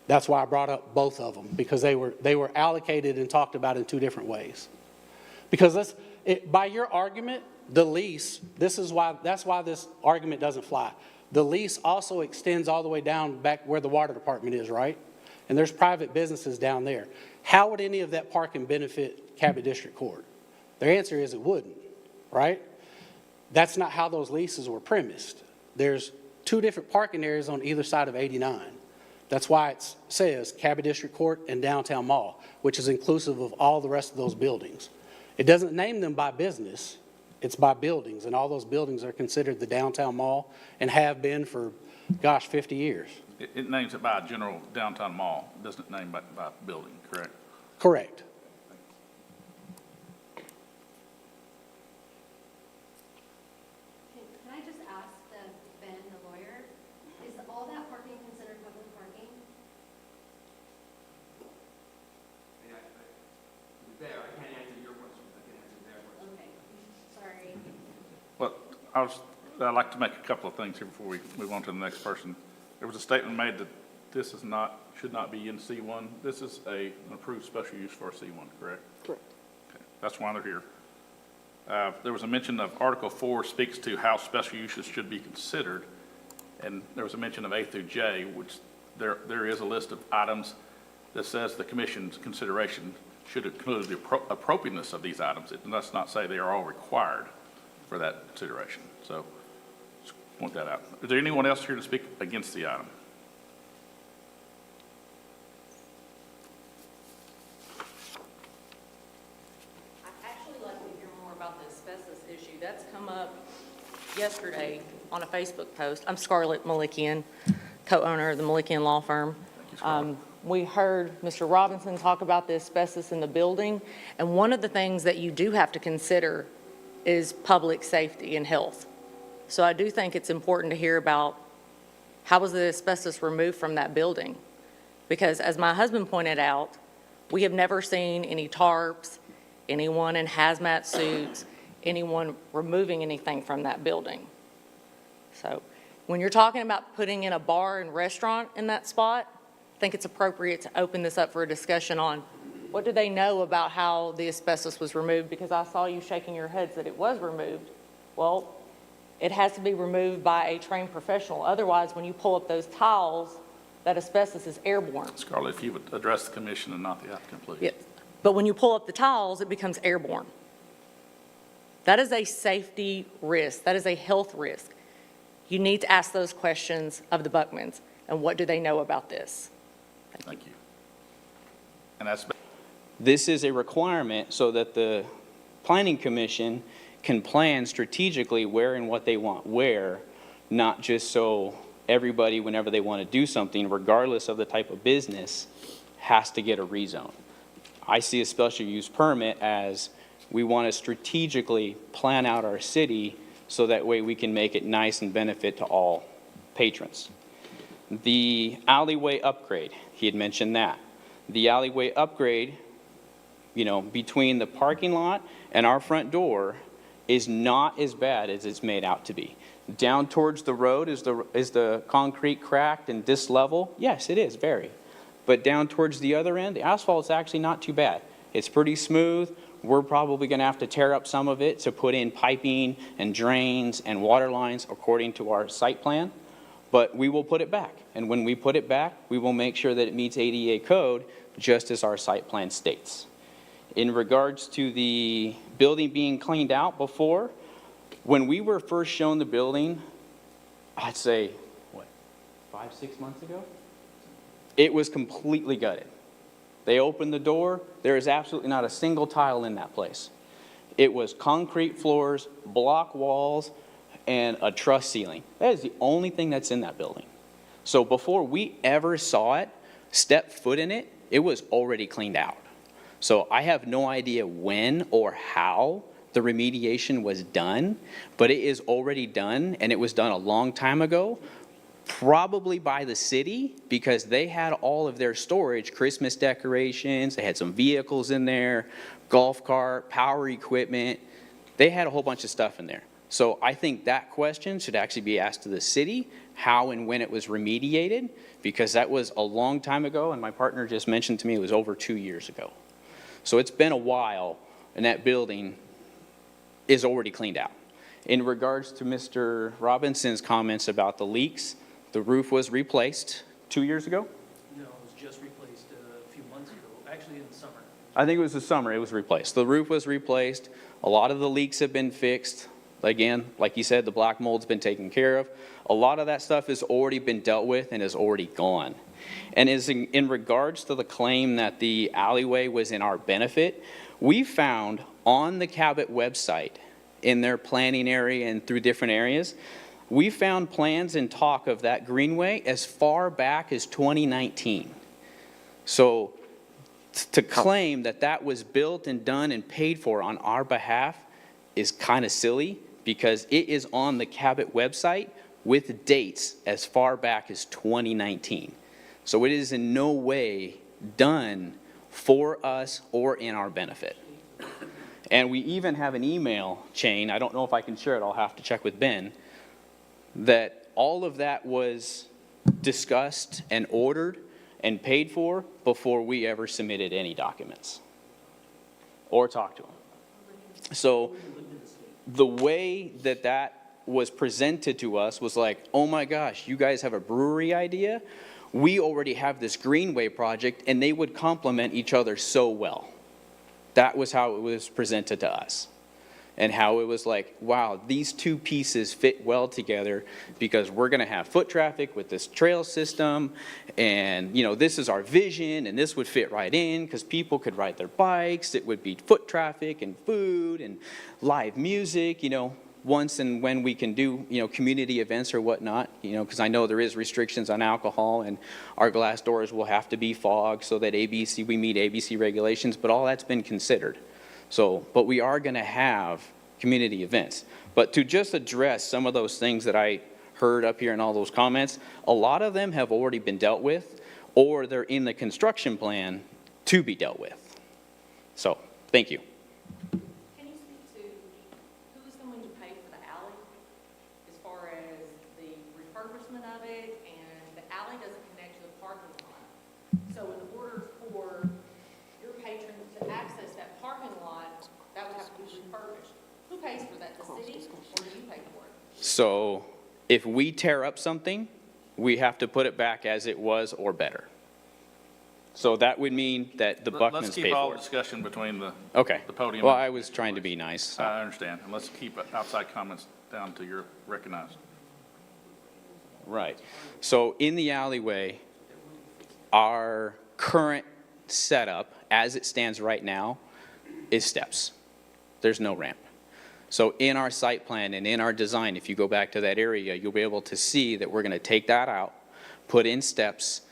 That's why I brought up both of them, because they were allocated and talked about in two different ways. Because by your argument, the lease, that's why this argument doesn't fly. The lease also extends all the way down back where the water department is, right? And there's private businesses down there. How would any of that parking benefit Cabot District Court? Their answer is it wouldn't, right? That's not how those leases were premised. There's two different parking areas on either side of 89. That's why it says Cabot District Court and Downtown Mall, which is inclusive of all the rest of those buildings. It doesn't name them by business, it's by buildings, and all those buildings are considered the Downtown Mall and have been for, 50 years. It names it by a general downtown mall. It doesn't name by building, correct? Correct. Can I just ask Ben, the lawyer, is all that parking considered public parking? There, I can't answer your question, I can answer their question. Okay, sorry. Well, I'd like to make a couple of things here before we move on to the next person. There was a statement made that this should not be in C1. This is an approved special use for C1, correct? Correct. Okay, that's why they're here. There was a mention of Article 4 speaks to how special uses should be considered, and there was a mention of A through J, which there is a list of items that says the commission's consideration should include the appropriateness of these items. It does not say they are all required for that consideration. So just point that out. Is there anyone else here to speak against the item? I'd actually like to hear more about the asbestos issue. That's come up yesterday on a Facebook post. I'm Scarlett Malikian, co-owner of the Malikian Law Firm. We heard Mr. Robinson talk about the asbestos in the building, and one of the things that you do have to consider is public safety and health. So I do think it's important to hear about how was the asbestos removed from that building? Because as my husband pointed out, we have never seen any tarps, anyone in hazmat suits, anyone removing anything from that building. So when you're talking about putting in a bar and restaurant in that spot, I think it's appropriate to open this up for a discussion on what do they know about how the asbestos was removed, because I saw you shaking your heads that it was removed. Well, it has to be removed by a trained professional. Otherwise, when you pull up those tiles, that asbestos is airborne. Scarlett, if you would address the commission and not the applicant, please. Yes. But when you pull up the tiles, it becomes airborne. That is a safety risk. That is a health risk. You need to ask those questions of the Buckmans, and what do they know about this? Thank you. And that's, This is a requirement so that the planning commission can plan strategically where and what they want where, not just so everybody, whenever they want to do something, regardless of the type of business, has to get a rezone. I see a special use permit as we want to strategically plan out our city so that way we can make it nice and benefit to all patrons. The alleyway upgrade, he had mentioned that. The alleyway upgrade, you know, between the parking lot and our front door is not as bad as it's made out to be. Down towards the road, is the concrete cracked and this level? Yes, it is, very. But down towards the other end, the asphalt's actually not too bad. It's pretty smooth. We're probably gonna have to tear up some of it to put in piping and drains and water lines according to our site plan, but we will put it back. And when we put it back, we will make sure that it meets ADA code just as our site plan states. In regards to the building being cleaned out before, when we were first shown the building, I'd say, what, 5-6 months ago? It was completely gutted. They opened the door, there is absolutely not a single tile in that place. It was concrete floors, block walls, and a truss ceiling. That is the only thing that's in that building. So before we ever saw it, step foot in it, it was already cleaned out. So I have no idea when or how the remediation was done, but it is already done, and it was done a long time ago, probably by the city, because they had all of their storage, Christmas decorations, they had some vehicles in there, golf cart, power equipment. They had a whole bunch of stuff in there. So I think that question should actually be asked to the city, how and when it was remediated, because that was a long time ago, and my partner just mentioned to me it was over 2 years ago. So it's been a while, and that building is already cleaned out. In regards to Mr. Robinson's comments about the leaks, the roof was replaced 2 years ago? No, it was just replaced a few months ago, actually in the summer. I think it was the summer it was replaced. The roof was replaced. A lot of the leaks have been fixed. Again, like you said, the black mold's been taken care of. A lot of that stuff has already been dealt with and is already gone. And in regards to the claim that the alleyway was in our benefit, we found on the Cabot website, in their planning area and through different areas, we found plans and talk of that greenway as far back as 2019. So to claim that that was built and done and paid for on our behalf is kind of silly, because it is on the Cabot website with dates as far back as 2019. So it is in no way done for us or in our benefit. And we even have an email chain, I don't know if I can share it, I'll have to check with Ben, that all of that was discussed and ordered and paid for before we ever submitted any documents or talked to them. So the way that that was presented to us was like, oh my gosh, you guys have a brewery idea? We already have this greenway project, and they would complement each other so well. That was how it was presented to us. And how it was like, wow, these two pieces fit well together because we're gonna have foot traffic with this trail system, and you know, this is our vision, and this would fit right in because people could ride their bikes, it would be foot traffic and food and live music, you know, once and when we can do, you know, community events or whatnot, you know, because I know there is restrictions on alcohol, and our glass doors will have to be fogged so that we meet ABC regulations, but all that's been considered. So, but we are going to have community events. But to just address some of those things that I heard up here in all those comments, a lot of them have already been dealt with, or they're in the construction plan to be dealt with. So, thank you. Can you speak to who is going to pay for the alley as far as the refurbishment of it? And the alley doesn't connect to the parking lot. So in order for your patrons to access that parking lot, that would have to be refurbished. Who pays for that, the city, or do you pay for it? So if we tear up something, we have to put it back as it was or better. So that would mean that the Buckmans Let's pay keep all for the it. discussion between the Okay. podium. Well, I was trying to be nice. so. I understand, and let's keep outside comments down to your recognized. Right. So in the alleyway, our current setup, as it stands right now, is steps. There's no ramp. So in our site plan and in our design, if you go back to that area, you'll be able to see that we're going to take that out, put in steps,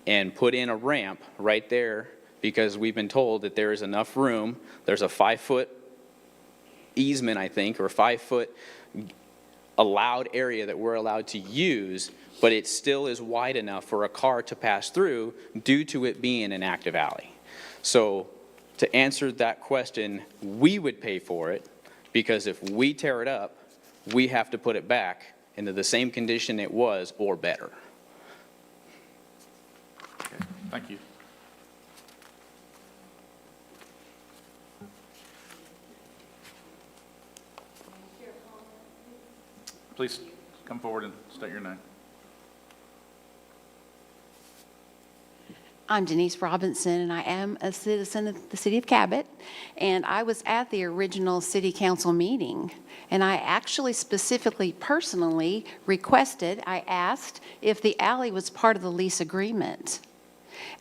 and put in a ramp right there, because we've been told that there is enough room. There's a 5-foot easement, I think, or 5-foot allowed area that we're allowed to use, but it still is wide enough for a car to pass through due to it being an active alley. So to answer that question, we would pay for it, because if we tear it up, we have to put it back into the same condition it was or better. Okay, thank you. Please come forward and state your name. I'm Denise Robinson, and I am a citizen of the city of Cabot, and I was at the original city council meeting, and I actually specifically, personally requested, I asked if the alley was part of the lease agreement.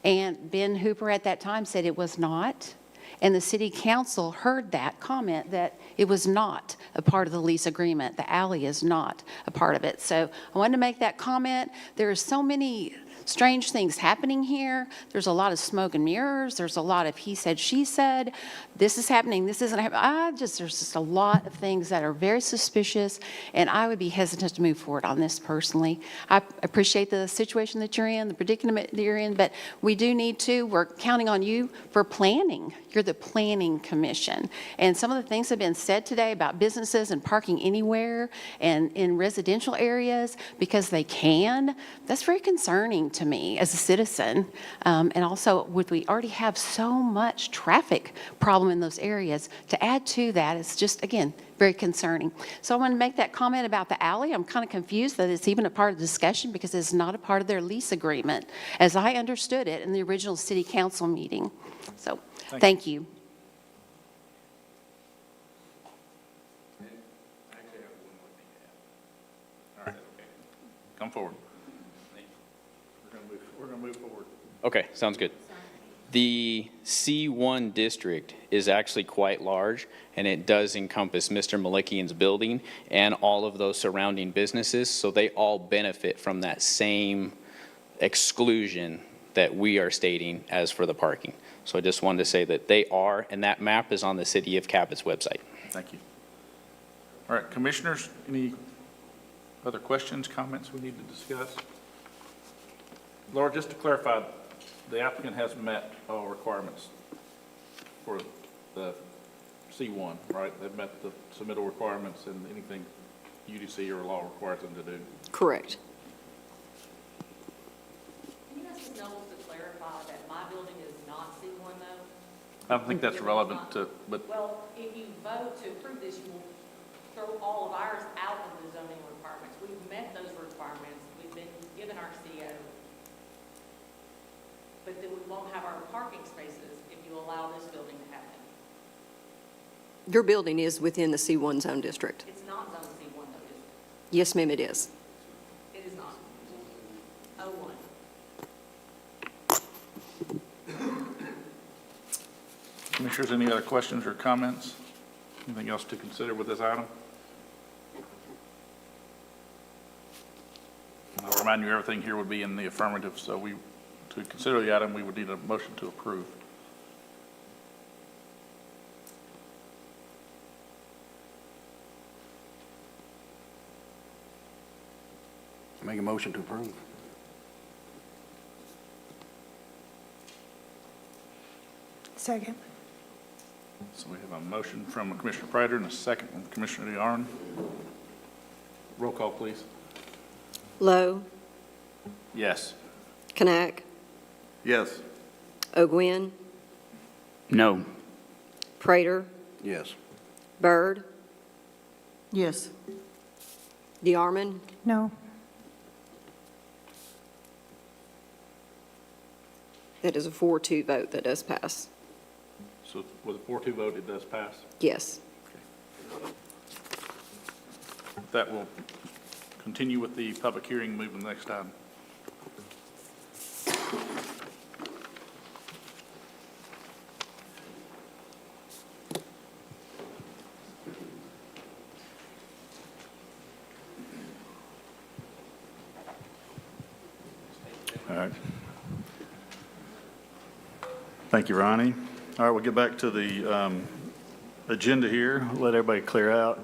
And Ben Hooper at that time said it was not, and the city council heard that comment that it was not a part of the lease agreement. The alley is not a part of it. So I wanted to make that comment. There are so many strange things happening here. There's a lot of smoke and mirrors. There's a lot of he said, she said. This is happening. This isn't happening. There's just a lot of things that are very suspicious, and I would be hesitant to move forward on this personally. I appreciate the situation that you're in, the predicament that you're in, but we do need to. We're counting on you for planning. You're the planning commission. And some of the things that have been said today about businesses and parking anywhere and in residential areas because they can, that's very concerning to me as a citizen. And also, we already have so much traffic problem in those areas. To add to that, it's just, again, very concerning. So I want to make that comment about the alley. I'm kind of confused that it's even a part of the discussion because it's not a part of their lease agreement, as I understood it in the original city council meeting. So, thank you. All right, come forward. We're going to move forward. Okay, sounds good. The C1 district is actually quite large, and it does encompass Mr. Malikian's building and all of those surrounding businesses, so they all benefit from that same exclusion that we are stating as for the parking. So I just wanted to say that they are, and that map is on the City of Cabot's website. Thank you. All right, commissioners, any other questions, comments we need to discuss? Laura, just to clarify, the applicant has met all requirements for the C1, right? They've met the submittal requirements and anything UDC or law requires them to do. Correct. Can you ask Knowles to clarify that my building is not C1 though? I don't think that's relevant to, but Well, if you vote to approve this, you will throw all of ours out of the zoning requirements. We've met those requirements. We've been given our CO. But then we won't have our parking spaces if you allow this building to happen. Your building is within the C1 zone district. It's not zone C1 though, is it? Yes, ma'am, it is. It is not. O1. commissioners, any other questions or comments? Anything else to consider with this item? I'll remind you, everything here would be in the affirmative, so to consider the item, we would need a motion to approve. Make a motion to approve. Second. So we have a motion from Commissioner Prater and a second from Commissioner DeArn. Roll call, please. Lowe, Yes. Knack, Yes. No. Prater, Yes. Byrd, Yes. DeArmond, No. that is a 4-2 vote, that does pass. So with a 4-2 vote, it does pass. Yes. That will continue with the public hearing, move to the next item. All right. Thank you, Ronnie. All right, we'll get back to the agenda here. Let everybody clear out.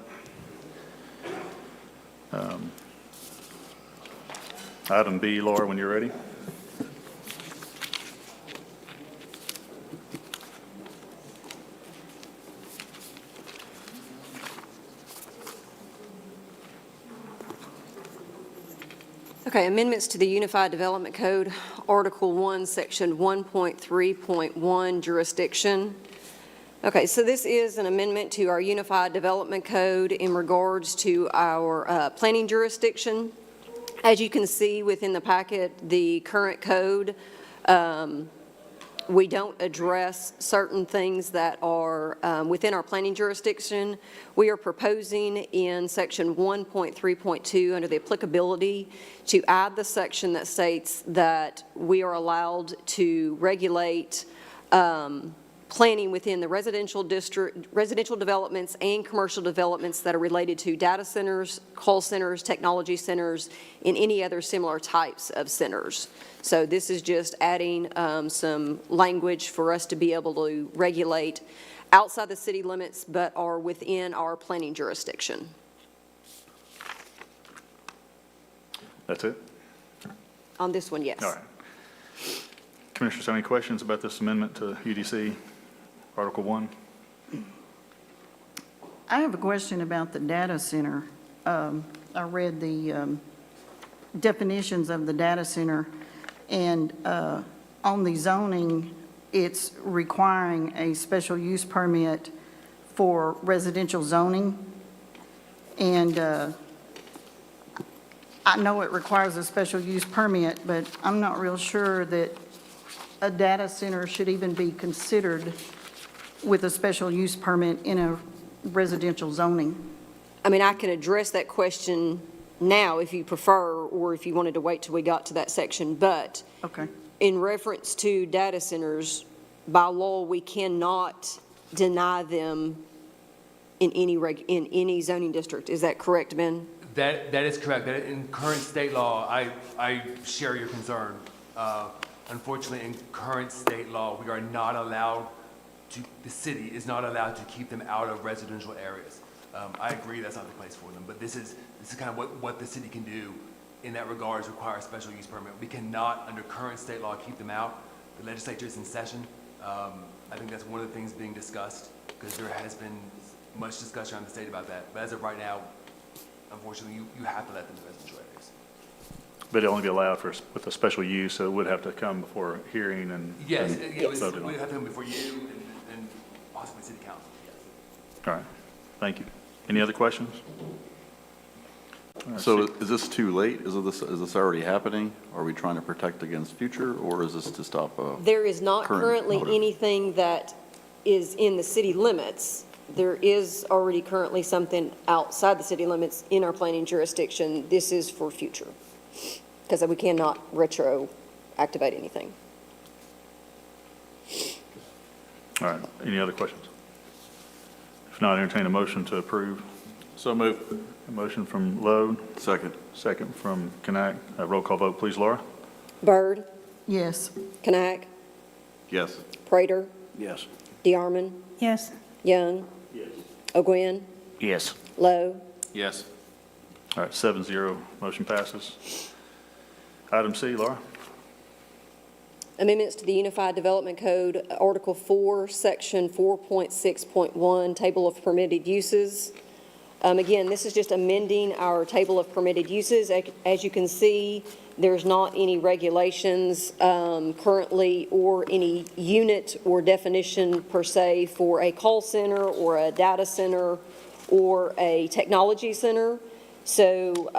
Item B, Laura, when you're ready. Okay, amendments to the Unified Development Code, Article 1, Section 1.3.1, jurisdiction. Okay, so this is an amendment to our Unified Development Code in regards to our planning jurisdiction. As you can see within the packet, the current code, we don't address certain things that are within our planning jurisdiction. We are proposing in Section 1.3.2 under the applicability to add the section that states that we are allowed to regulate planning within the residential district, residential developments and commercial developments that are related to data centers, call centers, technology centers, and any other similar types of centers. So this is just adding some language for us to be able to regulate outside the city limits but are within our planning jurisdiction. That's it? On this one, yes. All right. Commissioners, have any questions about this amendment to UDC, Article 1? I have a question about the data center. I read the definitions of the data center, and on the zoning, it's requiring a special use permit for residential zoning. And I know it requires a special use permit, but I'm not real sure that a data center should even be considered with a special use permit in a residential zoning. I mean, I can address that question now if you prefer, or if you wanted to wait till we got to that section, but Okay. in reference to data centers, by law, we cannot deny them in any zoning district. Is that correct, Ben? That is correct. That in current state law, I share your concern. Unfortunately, in current state law, we are not allowed to, the city is not allowed to keep them out of residential areas. I agree that's not the place for them, but this is kind of what the city can do in that regard is require a special use permit. We cannot, under current state law, keep them out. The legislature is in session. I think that's one of the things being discussed because there has been much discussion around the state about that. But as of right now, unfortunately, you have to let them in residential areas. But it'll only be allowed with a special use, so it would have to come before a hearing and. Yes, and it would voted on. have to come before you and possibly city council, yes. All right, thank you. Any other questions? So is this too late? Is this already happening? Are we trying to protect against future, or is this to stop There is not currently anything that is in the city limits. There is already currently something outside the city limits in our planning jurisdiction. This is for future, because we cannot retroactivate anything. All right, any other questions? If not, entertain a motion to approve. So move. A motion from Lowe. Second. Second from Knack. Roll call vote, please, Laura. Byrd, Yes. Knack, Yes. Prater, Yes. DeArmond, Yes. Young, Yes. O'Gwen, Yes. Lowe, Yes. All right, 7-0, motion passes. Item C, Laura. amendments to the Unified Development Code, Article 4, Section 4.6.1, Table of Permitted Uses. Again, this is just amending our Table of Permitted Uses. As you can see, there's not any regulations currently or any unit or definition per se for a call center or a data center or a technology center. So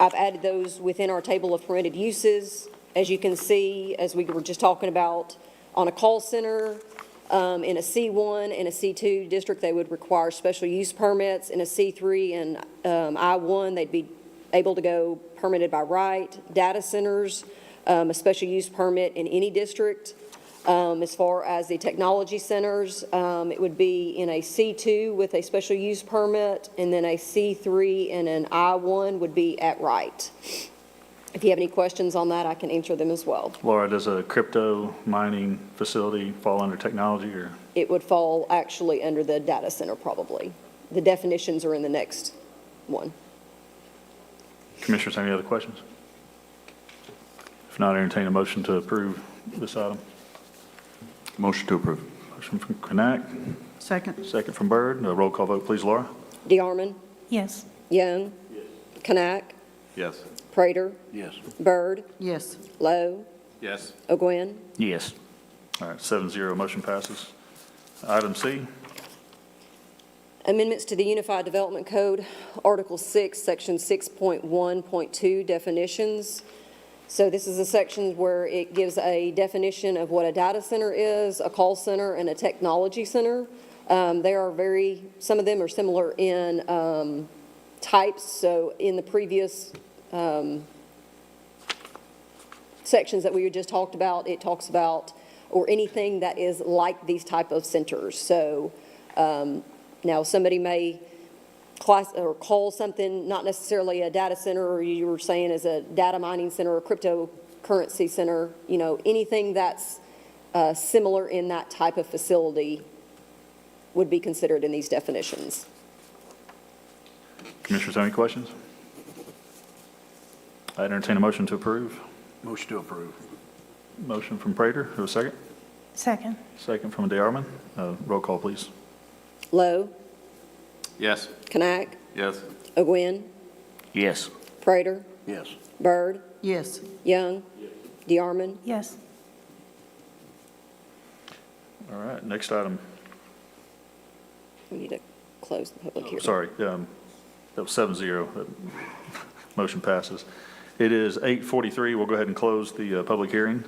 I've added those within our table of permitted uses. As you can see, as we were just talking about, on a call center, in a C1 and a C2 district, they would require special use permits. In a C3 and I1, they'd be able to go permitted by right. Data centers, a special use permit in any district. As far as the technology centers, it would be in a C2 with a special use permit, and then a C3 and an I1 would be at right. If you have any questions on that, I can answer them as well. Laura, does a crypto mining facility fall under technology, or? It would fall actually under the data center probably. The definitions are in the next one. Commissioners, have any other questions? If not, entertain a motion to approve this item. Motion to approve. Motion from Knack, Second. second from Byrd. Roll call vote, please, Laura. DeArmond, Yes. Young, Knack, Yes. Prater, Yes. Byrd, Yes. Lowe, Yes. O'Gwen. Yes. All right, 7-0, motion passes. Item C, Amendments to the Unified Development Code, Article 6, Section 6.1.2, definitions. So this is a section where it gives a definition of what a data center is, a call center, and a technology center. They are some of them are similar in types. So in the previous sections that we just talked about, it talks about, or anything that is like these type of centers. So now somebody may class or call something not necessarily a data center, or you were saying as a data mining center or cryptocurrency center, anything that's similar in that type of facility would be considered in these definitions. Commissioners, have any questions? I entertain a motion to approve. Motion to approve. Motion from Prater, who a second? Second. Second from DeArmond. Roll call, please. Lowe, Yes. Knack, Yes. O'Gwen, Yes. Prater, Yes. Byrd, Yes. Young, DeArmond. Yes. All right, next item. We need to close the public hearing. Sorry, that was 7-0. Motion passes. It is 8:43. We'll go ahead and close the public hearing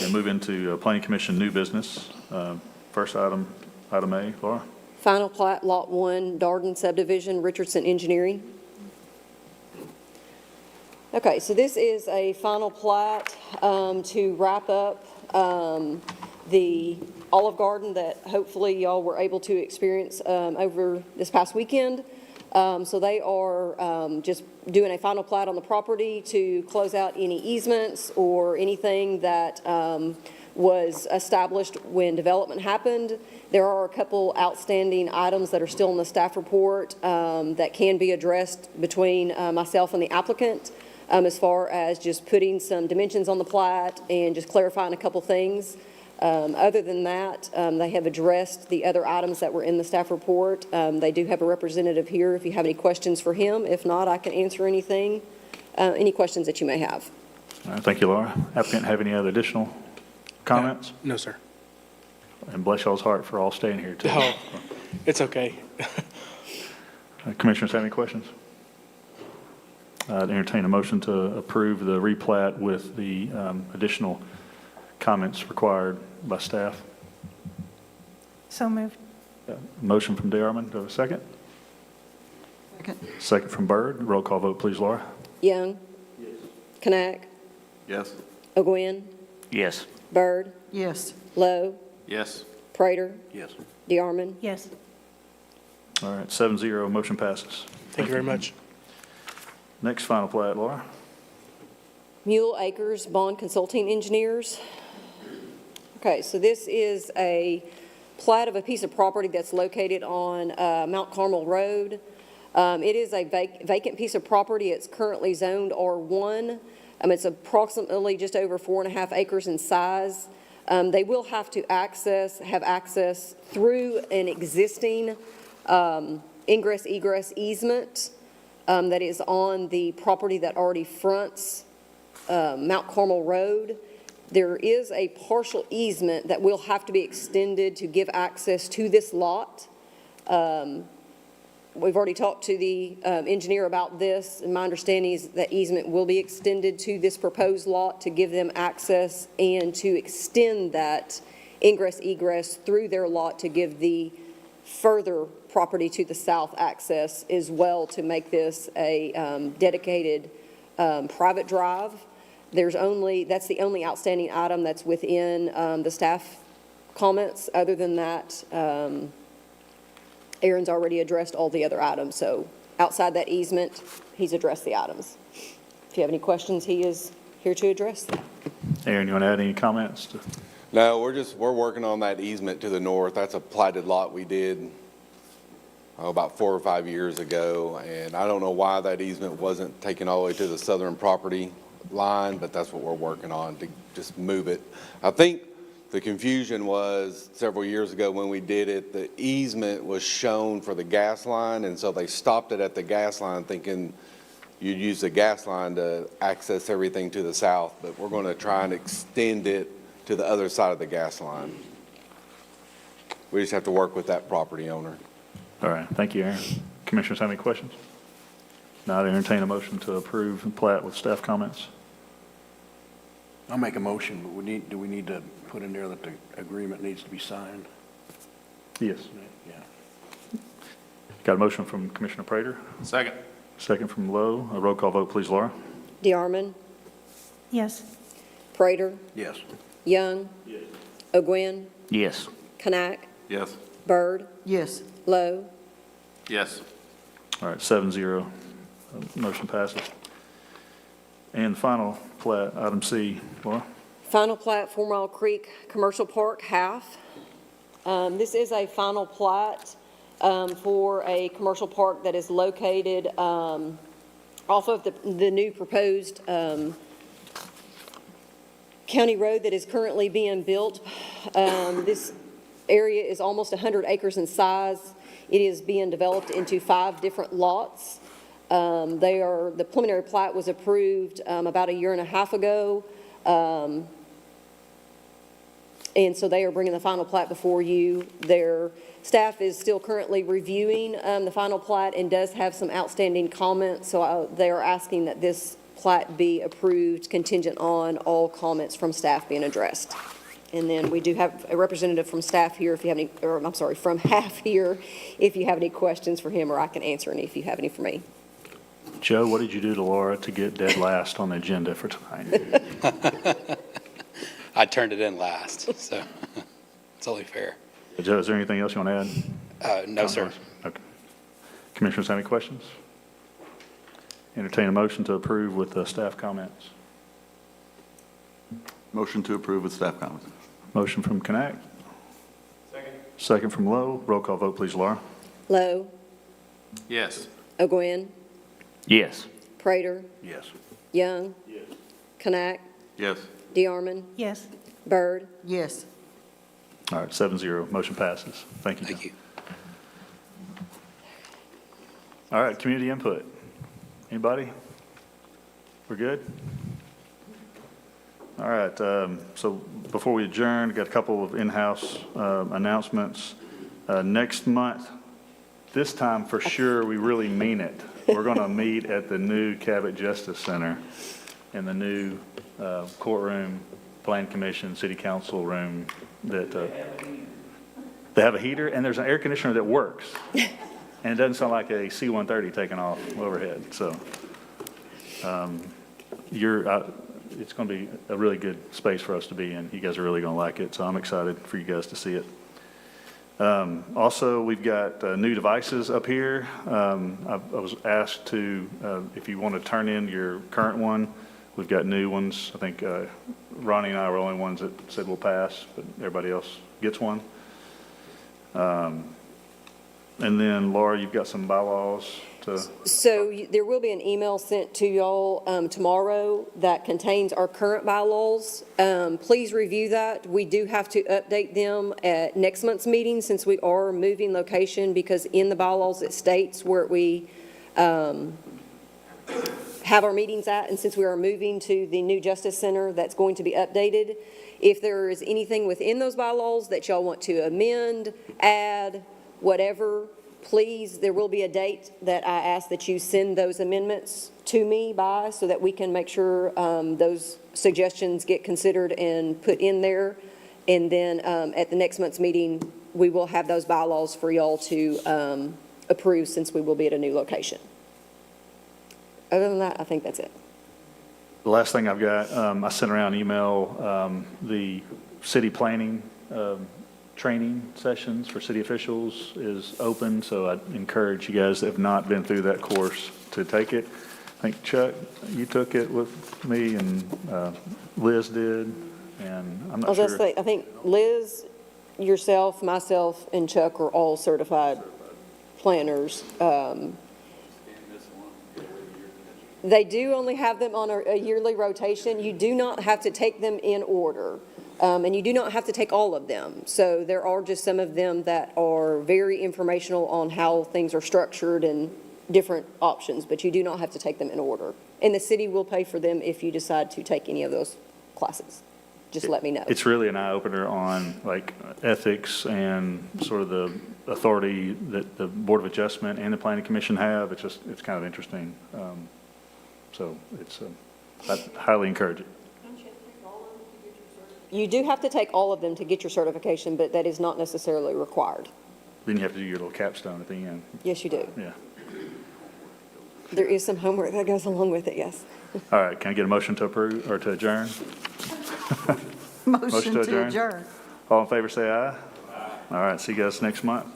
and move into Planning Commission new business. First item A, Laura. Final plat, Lot 1, Darden subdivision, Richardson Engineering. Okay, so this is a final plat to wrap up the Olive Garden that hopefully y'all were able to experience over this past weekend. So they are just doing a final plat on the property to close out any easements or anything that was established when development happened. There are a couple outstanding items that are still in the staff report that can be addressed between myself and the applicant, as far as just putting some dimensions on the plat and just clarifying a couple things. Other than that, they have addressed the other items that were in the staff report. They do have a representative here if you have any questions for him. If not, I can answer any questions that you may have. All right, thank you, Laura. Applicant have any other additional comments? No, sir. And bless y'all's heart for all staying here, too. Oh, it's okay. Commissioners have any questions? I'd entertain a motion to approve the replat with the additional comments required by staff. So moved. Motion from DeArmond. Do I have a second? Second. Second from Byrd. Roll call vote, please, Laura. Young? Yes. Knack? Yes. O'Gwen? Yes. Byrd? Yes. Lowe? Yes. Prater? Yes. DeArmond? Yes. All right, 7-0, motion passes. Thank you very much. Next final plat, Laura. Mule Acres Bond Consulting Engineers. Okay, so this is a plat of a piece of property that's located on Mount Carmel Road. It is a vacant piece of property. It's currently zoned R1. It's approximately just over 4.5 acres in size. They will have to have access through an existing ingress-egress easement that is on the property that already fronts Mount Carmel Road. There is a partial easement that will have to be extended to give access to this lot. we've already talked to the engineer about this, and my understanding is that easement will be extended to this proposed lot to give them access and to extend that ingress egress through their lot to give the further property to the south access as well, to make this a dedicated private drive. That's the only outstanding item that's within the staff comments. Other than that, Aaron's already addressed all the other items, so outside that easement, he's addressed the items. If you have any questions, he is here to address that. Aaron, you want to add any comments? No, we're working on that easement to the north. That's a platted lot we did about 4 or 5 years ago, and I don't know why that easement wasn't taken all the way to the southern property line, but that's what we're working on, to just move it. I think the confusion was several years ago when we did it, the easement was shown for the gas line, and so they stopped it at the gas line thinking you'd use the gas line to access everything to the south, but we're going to try and extend it to the other side of the gas line. We just have to work with that property owner. All right, thank you, Aaron. Commissioners have any questions? Now, I entertain a motion to approve the plat with staff comments. I'll make a motion, but do we need to put in there that the agreement needs to be signed? Yes. Yeah. Got a motion from Commissioner Prater. Second. Second from Lowe. A roll call vote, please, Laura. DeArmond, Yes. Prater, Yes. Young, O'Gwen, Yes. Knack, Yes. Byrd, Yes. Lowe. Yes. All right, 7-0. Motion passes. And the final plat, item C, Laura. Final plat, 4 Mile Creek Commercial Park, half. This is a final plat for a commercial park that is located off of the new proposed county road that is currently being built. This area is almost 100 acres in size. It is being developed into 5 different lots. The preliminary plat was approved about a year and a half ago. And so they are bringing the final plat before you. Their staff is still currently reviewing the final plat and does have some outstanding comments. So they are asking that this plat be approved contingent on all comments from staff being addressed. And then we do have a representative from staff here if you have any, or I'm sorry, from HAF here, if you have any questions for him, or I can answer any if you have any for me. Joe, what did you do to Laura to get dead last on the agenda for tonight? I turned it in last, so it's only fair. Joe, is there anything else you want to add? No, sir. Okay. Commissioners have any questions? Entertain a motion to approve with staff comments. Motion to approve with staff comments. Motion from Knack. Second. Second from Lowe. Roll call vote, please, Laura. Lowe, Yes. O'Gwen, Yes. Prater, Yes. Young, Knack, Yes. DeArmond, Yes. Byrd. Yes. All right, 7-0. Motion passes. Thank you. Thank you. All right, community input. Anybody? We're good? All right, so before we adjourn, got a couple of in-house announcements. Next month, this time for sure, we really mean it. We're going to meet at the new Cabot Justice Center in the new courtroom, Plan Commission, City Council room that they have a heater and there's an air conditioner that works. And it doesn't sound like a C-130 taking off overhead. So it's going to be a really good space for us to be in. You guys are really going to like it. So I'm excited for you guys to see it. Also, we've got new devices up here. I was asked to, if you want to turn in your current one, we've got new ones. I think Ronnie and I were the only ones that said we'll pass, but everybody else gets one. And then, Laura, you've got some bylaws to... So there will be an email sent to y'all tomorrow that contains our current bylaws. Please review that. We do have to update them at next month's meeting since we are moving location, because in the bylaws it states where we have our meetings at, and since we are moving to the new Justice Center, that's going to be updated. If there is anything within those bylaws that y'all want to amend, add, whatever, please, there will be a date that I ask that you send those amendments to me by, so that we can make sure those suggestions get considered and put in there. And then at the next month's meeting, we will have those bylaws for y'all to approve, since we will be at a new location. Other than that, I think that's it. The last thing I've got, I sent around an email, the city planning training sessions for city officials is open, so I encourage you guys that have not been through that course to take it. I think, Chuck, you took it with me, and Liz did, and I'm I not was sure. just saying, I think Liz, yourself, myself, and Chuck are all certified planners. They do only have them on a yearly rotation. You do not have to take them in order, and you do not have to take all of them. So there are just some of them that are very informational on how things are structured and different options, but you do not have to take them in order. And the city will pay for them if you decide to take any of those classes. Just let me know. It's really an eye-opener on like ethics and sort of the authority that the Board of Adjustment and the Planning Commission have. It's kind of interesting. So I highly encourage it. You do have to take all of them to get your certification, but that is not necessarily required. Then you have to do your little capstone at the end. Yes, you do. Yeah. There is some homework that goes along with it, yes. All right, can I get a motion to approve or to adjourn? Motion to adjourn. All in favor, say aye. All right, see you guys next month.